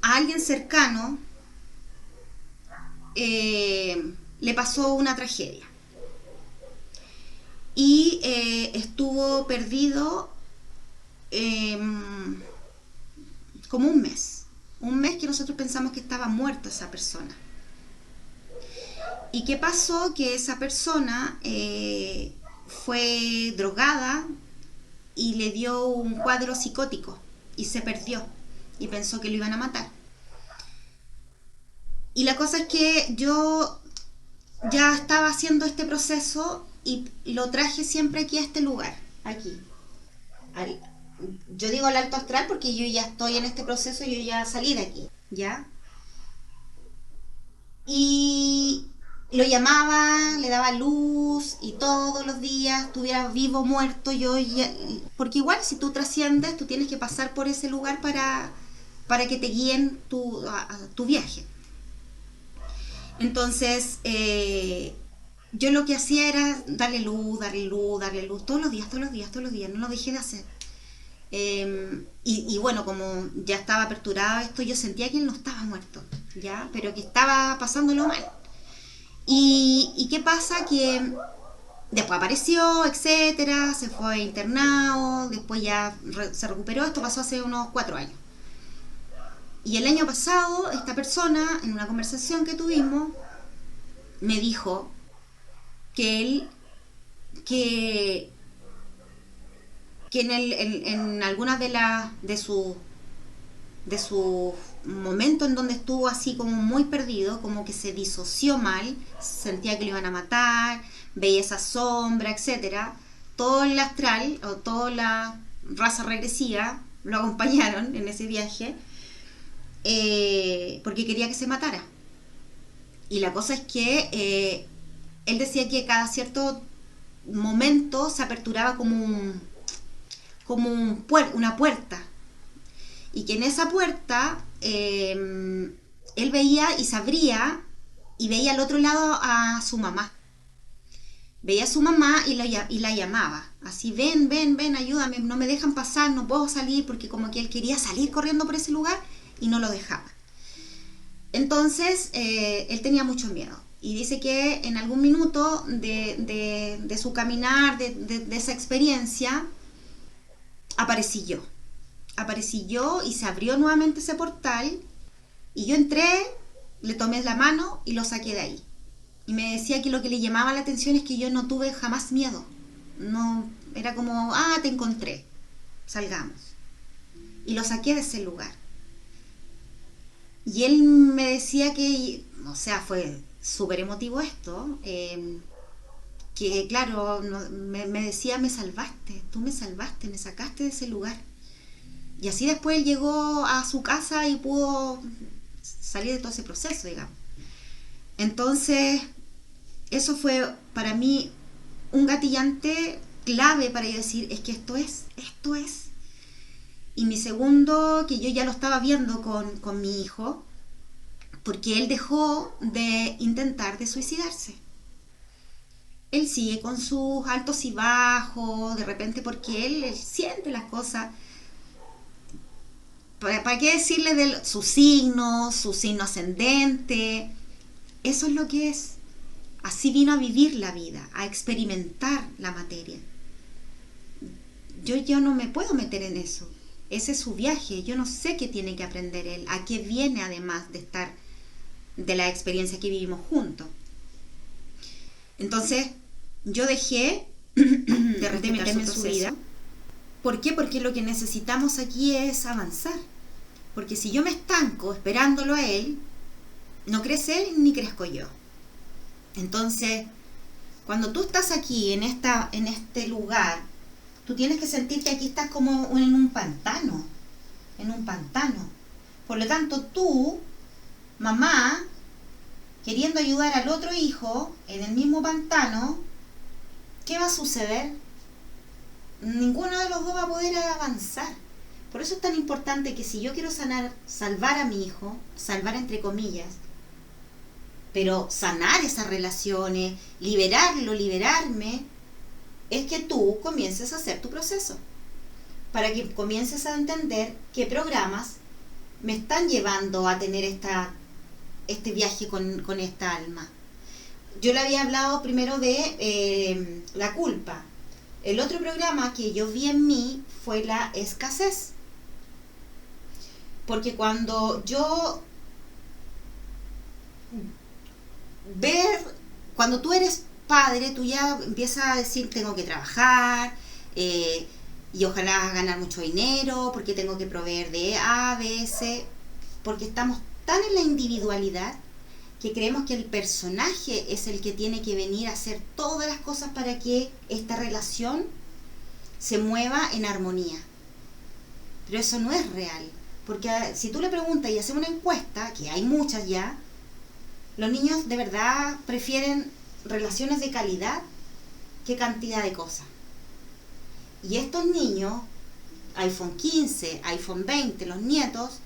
a alguien cercano le pasó una tragedia y estuvo perdido como un mes que nosotros pensamos que estaba muerta esa persona. ¿Y qué pasó? Que esa persona fue drogada y le dio un cuadro psicótico y se perdió y pensó que lo iban a matar. Y la cosa es que yo ya estaba haciendo este proceso y lo traje siempre aquí a este lugar, aquí. Yo digo al alto astral porque yo ya estoy en este proceso, yo ya salí de aquí, ¿ya? Y lo llamaba, le daba luz y todos los días, estuviera vivo, muerto, porque igual si tú trasciendes, tú tienes que pasar por ese lugar para que te guíen tu viaje. Entonces, yo lo que hacía era darle luz, darle luz, darle luz, todos los días, todos los días, todos los días, no lo dejé de hacer. Y bueno, como ya estaba aperturado esto, yo sentía que él no estaba muerto, ¿ya? Pero que estaba pasándolo mal. ¿Y qué pasa? Que después apareció, etcétera, se fue internado, después ya se recuperó, esto pasó hace unos 4 años. Y el año pasado, esta persona, en una conversación que tuvimos, me dijo que él, que en algunas de sus momentos en donde estuvo así como muy perdido, como que se disoció mal, sentía que lo iban a matar, veía esa sombra, etcétera, todo el astral o toda la raza regresiva lo acompañaron en ese viaje porque quería que se matara. Y la cosa es que él decía que cada cierto momento se aperturaba una puerta, y que en esa puerta él veía y se abría y veía al otro lado a su mamá. Veía a su mamá y la llamaba, así, ven, ven, ven, ayúdame, no me dejan pasar, no puedo salir, porque como que él quería salir corriendo por ese lugar y no lo dejaba. Entonces él tenía mucho miedo y dice que en algún minuto de su caminar, de esa experiencia, aparecí yo y se abrió nuevamente ese portal y yo entré, le tomé la mano y lo saqué de ahí. Y me decía que lo que le llamaba la atención es que yo no tuve jamás miedo. no, era como, te encontré, salgamos. Y lo saqué de ese lugar. Y él me decía que, o sea, fue súper emotivo esto, que claro, me decía, me salvaste, tú me salvaste, me sacaste de ese lugar. Y así después él llegó a su casa y pudo salir de todo ese proceso, digamos. Entonces, eso fue para mí un gatillante clave para yo decir, es que esto es. Y mi segundo, que yo ya lo estaba viendo con mi hijo, porque él dejó de intentar de suicidarse. Él sigue con sus altos y bajos, de repente porque él siente las cosas. ¿Para qué decirle de su signo ascendente? Eso es lo que es. Así vino a vivir la vida, a experimentar la materia. Yo no me puedo meter en eso. Ese es su viaje. Yo no sé qué tiene que aprender él, a qué viene además de estar, de la experiencia que vivimos juntos. Entonces, yo dejé de meterme en su vida. ¿Por qué? Porque lo que necesitamos aquí es avanzar. Porque si yo me estanco esperándolo a él, no crece él ni crezco yo. Entonces, cuando tú estás aquí, en este lugar, tú tienes que sentir que aquí estás como en un pantano. En un pantano. Por lo tanto, tú, mamá, queriendo ayudar al otro hijo en el mismo pantano, ¿qué va a suceder? Ninguno de los dos va a poder avanzar. Por eso es tan importante que si yo quiero salvar a mi hijo, salvar entre comillas, pero sanar esas relaciones, liberarme, es que tú comiences a hacer tu proceso. Para que comiences a entender qué programas me están llevando a tener este viaje con esta alma. Yo le había hablado primero de la culpa. El otro programa que yo vi en mí fue la escasez. Porque cuando cuando tú eres padre, tú ya empiezas a decir, tengo que trabajar, y ojalá ganar mucho dinero, porque tengo que proveer de A, B, C, porque estamos tan en la individualidad que creemos que el personaje es el que tiene que venir a hacer todas las cosas para que esta relación se mueva en armonía. Pero eso no es real, porque si tú le preguntas y haces una encuesta, que hay muchas ya, los niños de verdad prefieren relaciones de calidad que cantidad de cosas. Y estos niños, iPhone 15, iPhone 20, los nietos,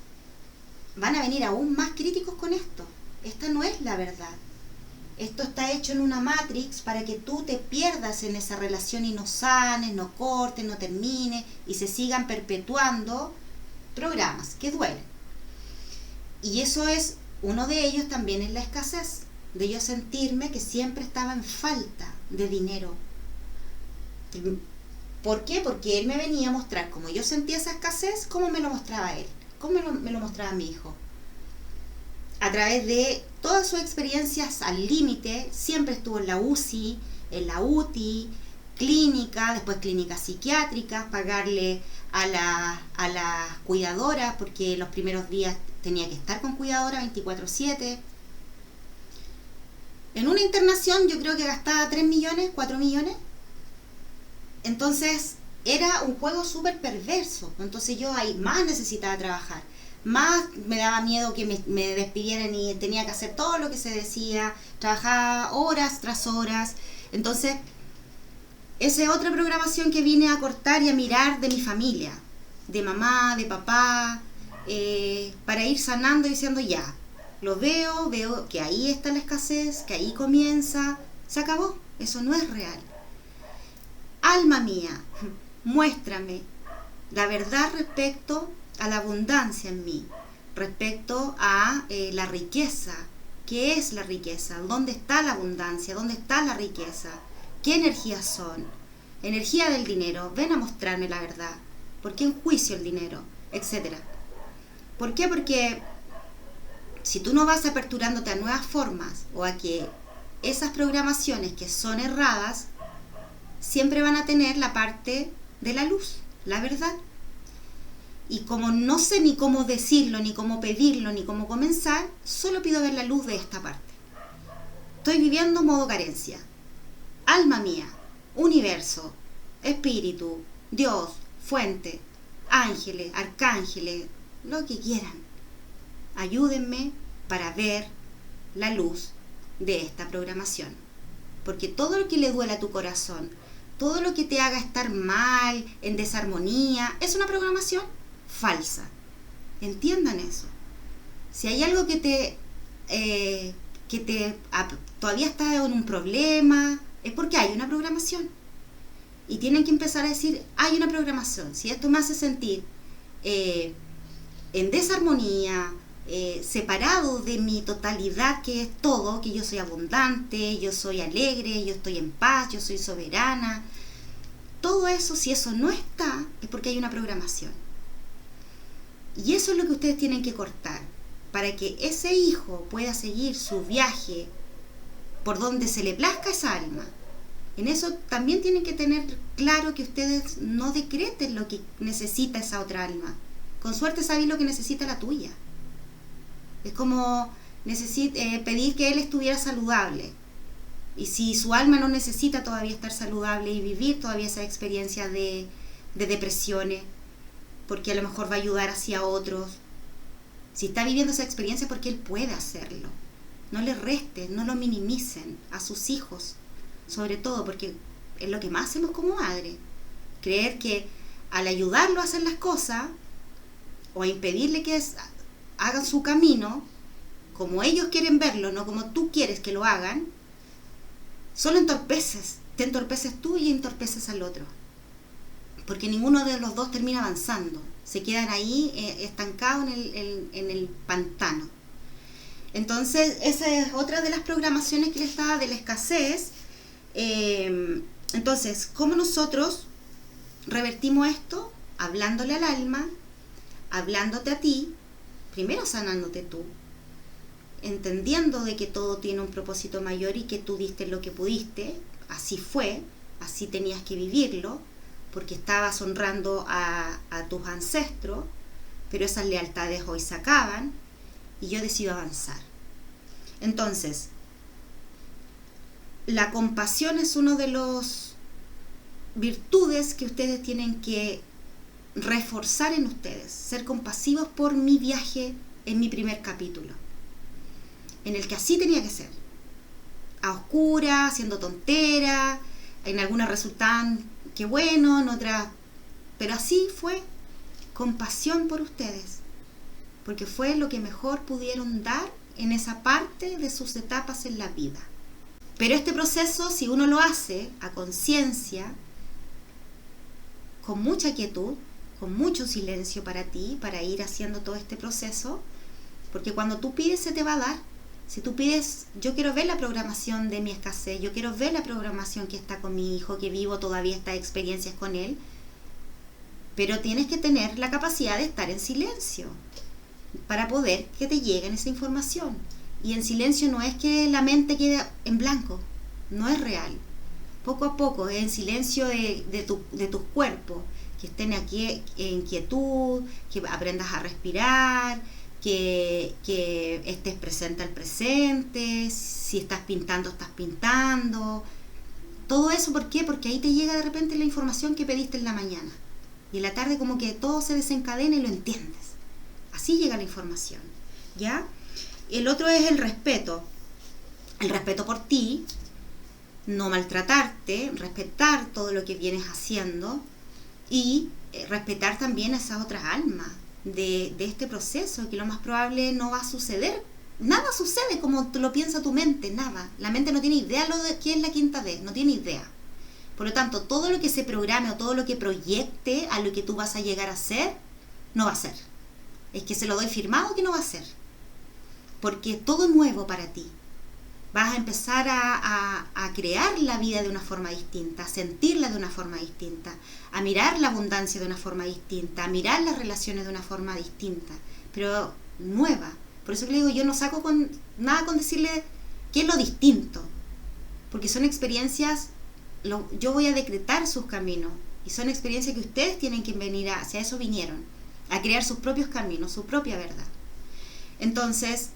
van a venir aún más críticos con esto. Esta no es la verdad. Esto está hecho en una matrix para que tú te pierdas en esa relación y no sanes, no cortes, no termines y se sigan perpetuando programas que duelen. Y eso es, uno de ellos también es la escasez, de yo sentirme que siempre estaba en falta de dinero. ¿Por qué? Porque él me venía a mostrar, como yo sentía esa escasez, cómo me lo mostraba él, cómo me lo mostraba mi hijo. A través de todas sus experiencias al límite, siempre estuvo en la UCI, en la UTI, clínica, después clínicas psiquiátricas, pagarle a las cuidadoras, porque los primeros días tenía que estar con cuidadora 24/7. En una internación yo creo que gastaba 3 millones, 4 millones. Entonces era un juego súper perverso. Entonces yo ahí más necesitaba trabajar. Más me daba miedo que me despidieran y tenía que hacer todo lo que se decía. Trabajaba horas tras horas. Entonces, esa es otra programación que vine a cortar y a mirar de mi familia. De mamá, de papá. Para ir sanando y diciendo ya. Lo veo que ahí está la escasez, que ahí comienza. Se acabó. Eso no es real. Alma mía, muéstrame la verdad respecto a la abundancia en mí, respecto a la riqueza. ¿Qué es la riqueza? ¿Dónde está la abundancia? ¿Dónde está la riqueza? ¿Qué energías son? Energía del dinero. Ven a mostrarme la verdad. ¿Por qué enjuicio el dinero? Etcétera. ¿Por qué? Porque si tú no vas aperturándote a nuevas formas o a que esas programaciones que son erradas siempre van a tener la parte de la luz, la verdad. Y como no sé ni cómo decirlo, ni cómo pedirlo, ni cómo comenzar, solo pido ver la luz de esta parte. Estoy viviendo modo carencia. Alma mía, universo, espíritu, Dios, fuente, ángeles, arcángeles, lo que quieran. Ayúdenme para ver la luz de esta programación. Porque todo lo que le duele a tu corazón, todo lo que te haga estar mal, en desarmonía, es una programación falsa. Entiendan eso. Si hay algo que todavía está en un problema, es porque hay una programación. Y tienen que empezar a decir, hay una programación. Si esto me hace sentir en desarmonía, separado de mi totalidad, que es todo, que yo soy abundante, yo soy alegre, yo estoy en paz, yo soy soberana, todo eso, si eso no está, es porque hay una programación. Y eso es lo que ustedes tienen que cortar, para que ese hijo pueda seguir su viaje por donde se le plazca esa alma. En eso también tienen que tener claro que ustedes no decreten lo que necesita esa otra alma. Con suerte sabéis lo que necesita la tuya. Es como pedir que él estuviera saludable. Y si su alma no necesita todavía estar saludable y vivir todavía esa experiencia de depresiones, porque a lo mejor va a ayudar hacia otros. Si está viviendo esa experiencia, porque él puede hacerlo. No le resten, no lo minimicen a sus hijos. Sobre todo porque es lo que más hacemos como madre. Creer que al ayudarlo a hacer las cosas, o a impedirle que hagan su camino, como ellos quieren verlo, no como tú quieres que lo hagan, solo te entorpeces tú y entorpeces al otro. Porque ninguno de los dos termina avanzando. Se quedan ahí estancados en el pantano. Entonces, esa es otra de las programaciones que les estaba de la escasez. Entonces, ¿cómo nosotros revertimos esto? Hablándole al alma, hablándote a ti, primero sanándote tú, entendiendo de que todo tiene un propósito mayor y que tú diste lo que pudiste, así fue, así tenías que vivirlo, porque estabas honrando a tus ancestros, pero esas lealtades hoy se acaban y yo decido avanzar. Entonces, la compasión es uno de los virtudes que ustedes tienen que reforzar en ustedes, ser compasivos por mi viaje en mi primer capítulo, en el que así tenía que ser, a oscuras, haciendo tontera, en algunas resultaban que bueno, en otras, pero así fue, compasión por ustedes, porque fue lo que mejor pudieron dar en esa parte de sus etapas en la vida. Pero este proceso, si uno lo hace a conciencia, con mucha quietud, con mucho silencio para ti, para ir haciendo todo este proceso, porque cuando tú pides se te va a dar. Si tú pides, yo quiero ver la programación de mi escasez, yo quiero ver la programación que está con mi hijo, que vivo todavía estas experiencias con él, pero tienes que tener la capacidad de estar en silencio para poder que te llegue esa información. Y en silencio no es que la mente quede en blanco, no es real. Poco a poco, en silencio de tus cuerpos, que estén aquí en quietud, que aprendas a respirar, que estés presente al presente, si estás pintando, todo eso. ¿Por qué? Porque ahí te llega de repente la información que pediste en la mañana y en la tarde como que todo se desencadena y lo entiendes. Así llega la información, ¿ya? El otro es el respeto por ti, no maltratarte, respetar todo lo que vienes haciendo y respetar también a esas otras almas de este proceso, que lo más probable no va a suceder. Nada sucede como lo piensa tu mente, nada. La mente no tiene idea de qué es la quinta D, no tiene idea. Por lo tanto, todo lo que se programe o todo lo que proyecte a lo que tú vas a llegar a ser, no va a ser. Es que se lo doy firmado que no va a ser. Porque todo es nuevo para ti. Vas a empezar a crear la vida de una forma distinta, a sentirla de una forma distinta, a mirar la abundancia de una forma distinta, a mirar las relaciones de una forma distinta, pero nueva. Por eso le digo, yo no saco nada con decirle qué es lo distinto, porque son experiencias yo voy a decretar sus caminos. Y son experiencias que ustedes tienen que venir hacia eso vinieron, a crear sus propios caminos, su propia verdad. Entonces,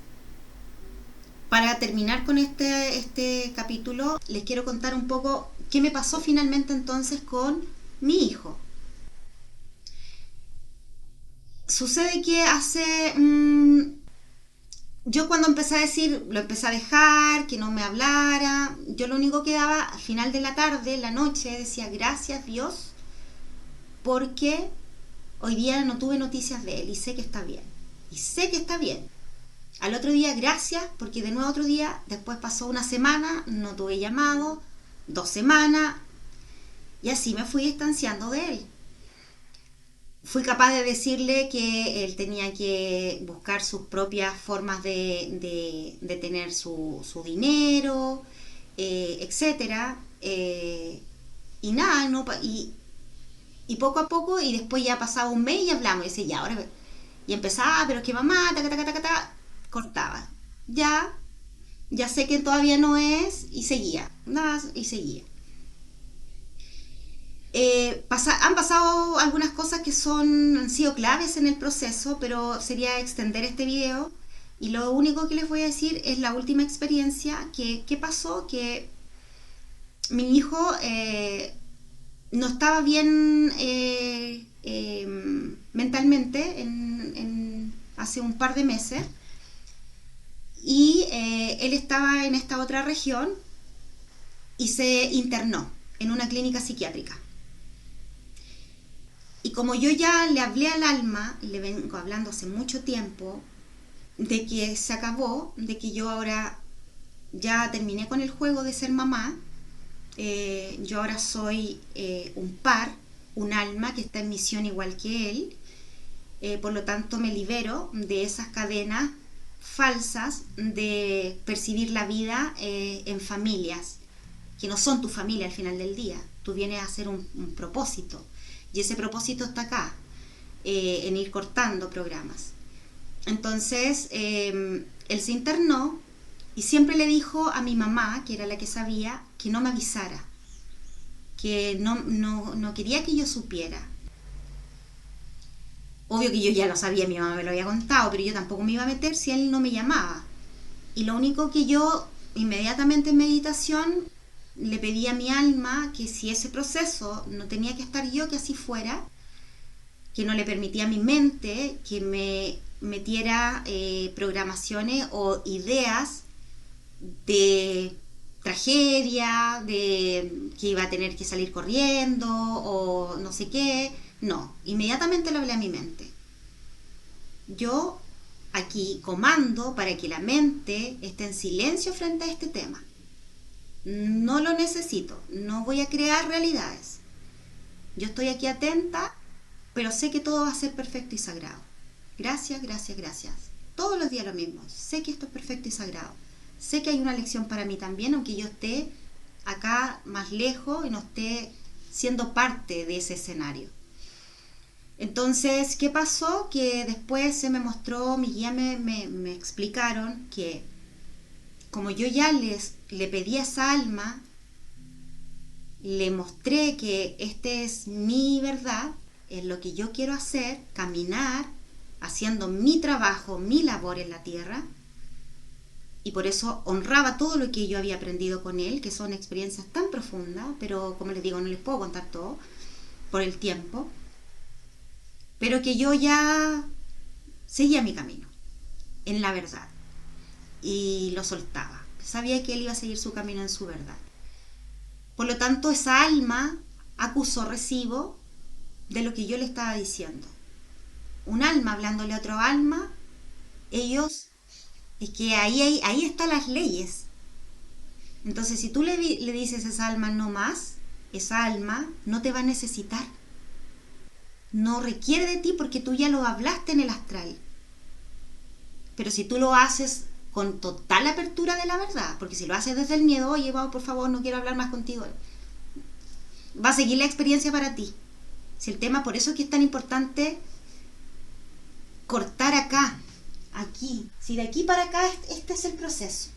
para terminar con este capítulo, les quiero contar un poco qué me pasó finalmente entonces con mi hijo. Sucede que yo cuando empecé a decir, lo empecé a dejar, que no me hablara, yo lo único que daba al final de la tarde, en la noche, decía gracias Dios, porque hoy día no tuve noticias de él y sé que está bien. Y sé que está bien. Al otro día, gracias, porque de nuevo otro día, después pasó una semana, no tuve llamado, 2 semanas, y así me fui distanciando de él. Fui capaz de decirle que él tenía que buscar sus propias formas de tener su dinero, etcétera. Y nada, no, y poco a poco, y después ya pasaba un mes y hablamos, y decía, ya, ahora, y empezaba, pero es que mamá, taca, taca, taca, taca, cortaba. Ya sé que todavía no es, y seguía, nada, y seguía. Han pasado algunas cosas que han sido claves en el proceso, pero sería extender este video. Y lo único que les voy a decir es la última experiencia que pasó, que mi hijo no estaba bien mentalmente hace un par de meses, y él estaba en esta otra región y se internó en una clínica psiquiátrica. Y como yo ya le hablé al alma, y le vengo hablando hace mucho tiempo, de que se acabó, de que yo ahora ya terminé con el juego de ser mamá, yo ahora soy un par, un alma que está en misión igual que él, por lo tanto me libero de esas cadenas falsas de percibir la vida en familias, que no son tu familia al final del día. Tú vienes a hacer un propósito, y ese propósito está acá, en ir cortando programas. Entonces, él se internó y siempre le dijo a mi mamá, que era la que sabía, que no me avisara, que no quería que yo supiera. Obvio que yo ya lo sabía, mi mamá me lo había contado, pero yo tampoco me iba a meter si él no me llamaba. Y lo único que yo, inmediatamente en meditación, le pedí a mi alma que si ese proceso no tenía que estar yo, que así fuera, que no le permitía a mi mente que me metiera programaciones o ideas de tragedia, de que iba a tener que salir corriendo o no sé qué. No, inmediatamente lo hablé a mi mente. Yo aquí comando para que la mente esté en silencio frente a este tema. No lo necesito, no voy a crear realidades. Yo estoy aquí atenta, pero sé que todo va a ser perfecto y sagrado. Gracias, gracias, gracias. Todos los días lo mismo. Sé que esto es perfecto y sagrado. Sé que hay una lección para mí también, aunque yo esté acá más lejos y no esté siendo parte de ese escenario. Entonces, ¿qué pasó? Que después se me mostró, mi guía me explicaron que como yo ya le pedí a esa alma, le mostré que este es mi verdad, es lo que yo quiero hacer, caminar, haciendo mi trabajo, mi labor en la tierra, y por eso honraba todo lo que yo había aprendido con él, que son experiencias tan profundas, pero como les digo, no les puedo contar todo por el tiempo, pero que yo ya seguía mi camino, en la verdad, y lo soltaba. Sabía que él iba a seguir su camino en su verdad. Por lo tanto, esa alma acusó recibo de lo que yo le estaba diciendo. Un alma hablándole a otro alma, ellos, es que ahí están las leyes. Entonces, si tú le dices a esa alma no más, esa alma no te va a necesitar. No requiere de ti porque tú ya lo hablaste en el astral. Pero si tú lo haces con total apertura de la verdad, porque si lo haces desde el miedo, oye, vamos, por favor, no quiero hablar más contigo, va a seguir la experiencia para ti. Si el tema, por eso es que es tan importante cortar acá, aquí. Si de aquí para acá este es el proceso.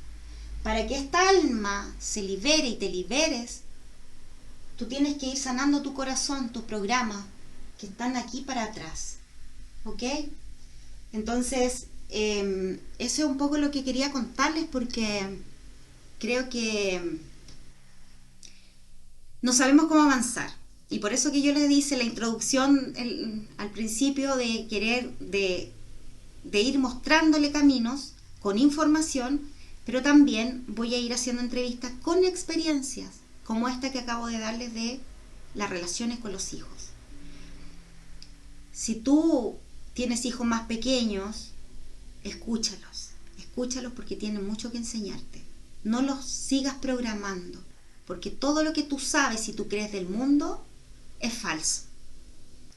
Para que esta alma se libere y te liberes, Tú tienes que ir sanando tu corazón, tus programas que están aquí para atrás. ¿Ok? Entonces, eso es un poco lo que quería contarles, porque creo que no sabemos cómo avanzar. Y por eso que yo les hice la introducción al principio de querer, de ir mostrándole caminos con información, pero también voy a ir haciendo entrevistas con experiencias, como esta que acabo de darles de las relaciones con los hijos. Si tú tienes hijos más pequeños, escúchalos porque tienen mucho que enseñarte. No los sigas programando, porque todo lo que tú sabes y tú crees del mundo es falso.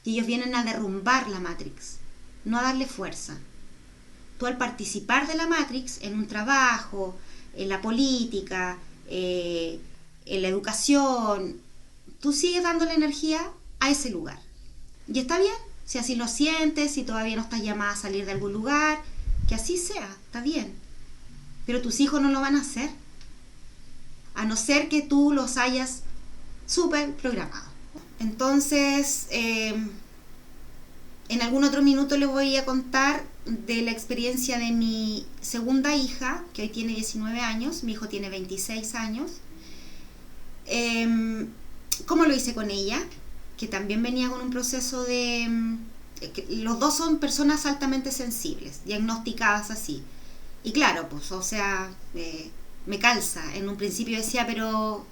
Y ellos vienen a derrumbar la Matrix, no a darle fuerza. Tú, al participar de la Matrix en un trabajo, en la política, en la educación, tú sigues dándole energía a ese lugar. Y está bien, si así lo sientes, si todavía no estás llamada a salir de algún lugar, que así sea, está bien. Pero tus hijos no lo van a hacer, a no ser que tú los hayas súper programado. Entonces, en algún otro minuto les voy a contar de la experiencia de mi segunda hija, que hoy tiene 19 años, mi hijo tiene 26 años. ¿Cómo lo hice con ella? Que también venía con un proceso de... los dos son personas altamente sensibles, diagnosticadas así. Y claro, pues, o sea, me calza. En un principio decía, pero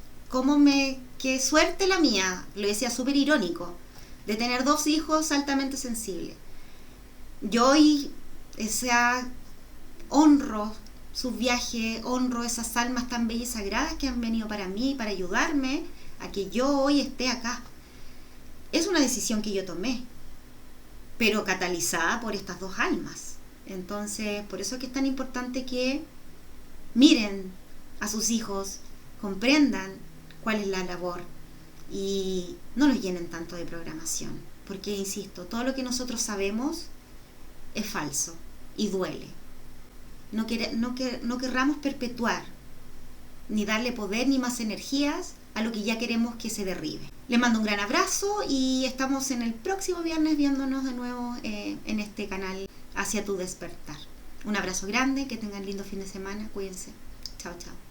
qué suerte la mía, lo decía súper irónico, de tener dos hijos altamente sensibles. Yo hoy, honro sus viajes, honro esas almas tan bellas y sagradas que han venido para mí, para ayudarme a que yo hoy esté acá. Es una decisión que yo tomé, pero catalizada por estas dos almas. Entonces, por eso es que es tan importante que miren a sus hijos, comprendan cuál es la labor y no los llenen tanto de programación, porque, insisto, todo lo que nosotros sabemos es falso y duele. No querramos perpetuar ni darle poder ni más energías a lo que ya queremos que se derribe. Les mando un gran abrazo y estamos en el próximo viernes viéndonos de nuevo en este canal Hacia tu despertar. Un abrazo grande, que tengan lindo fin de semana, cuídense. Chao, chao.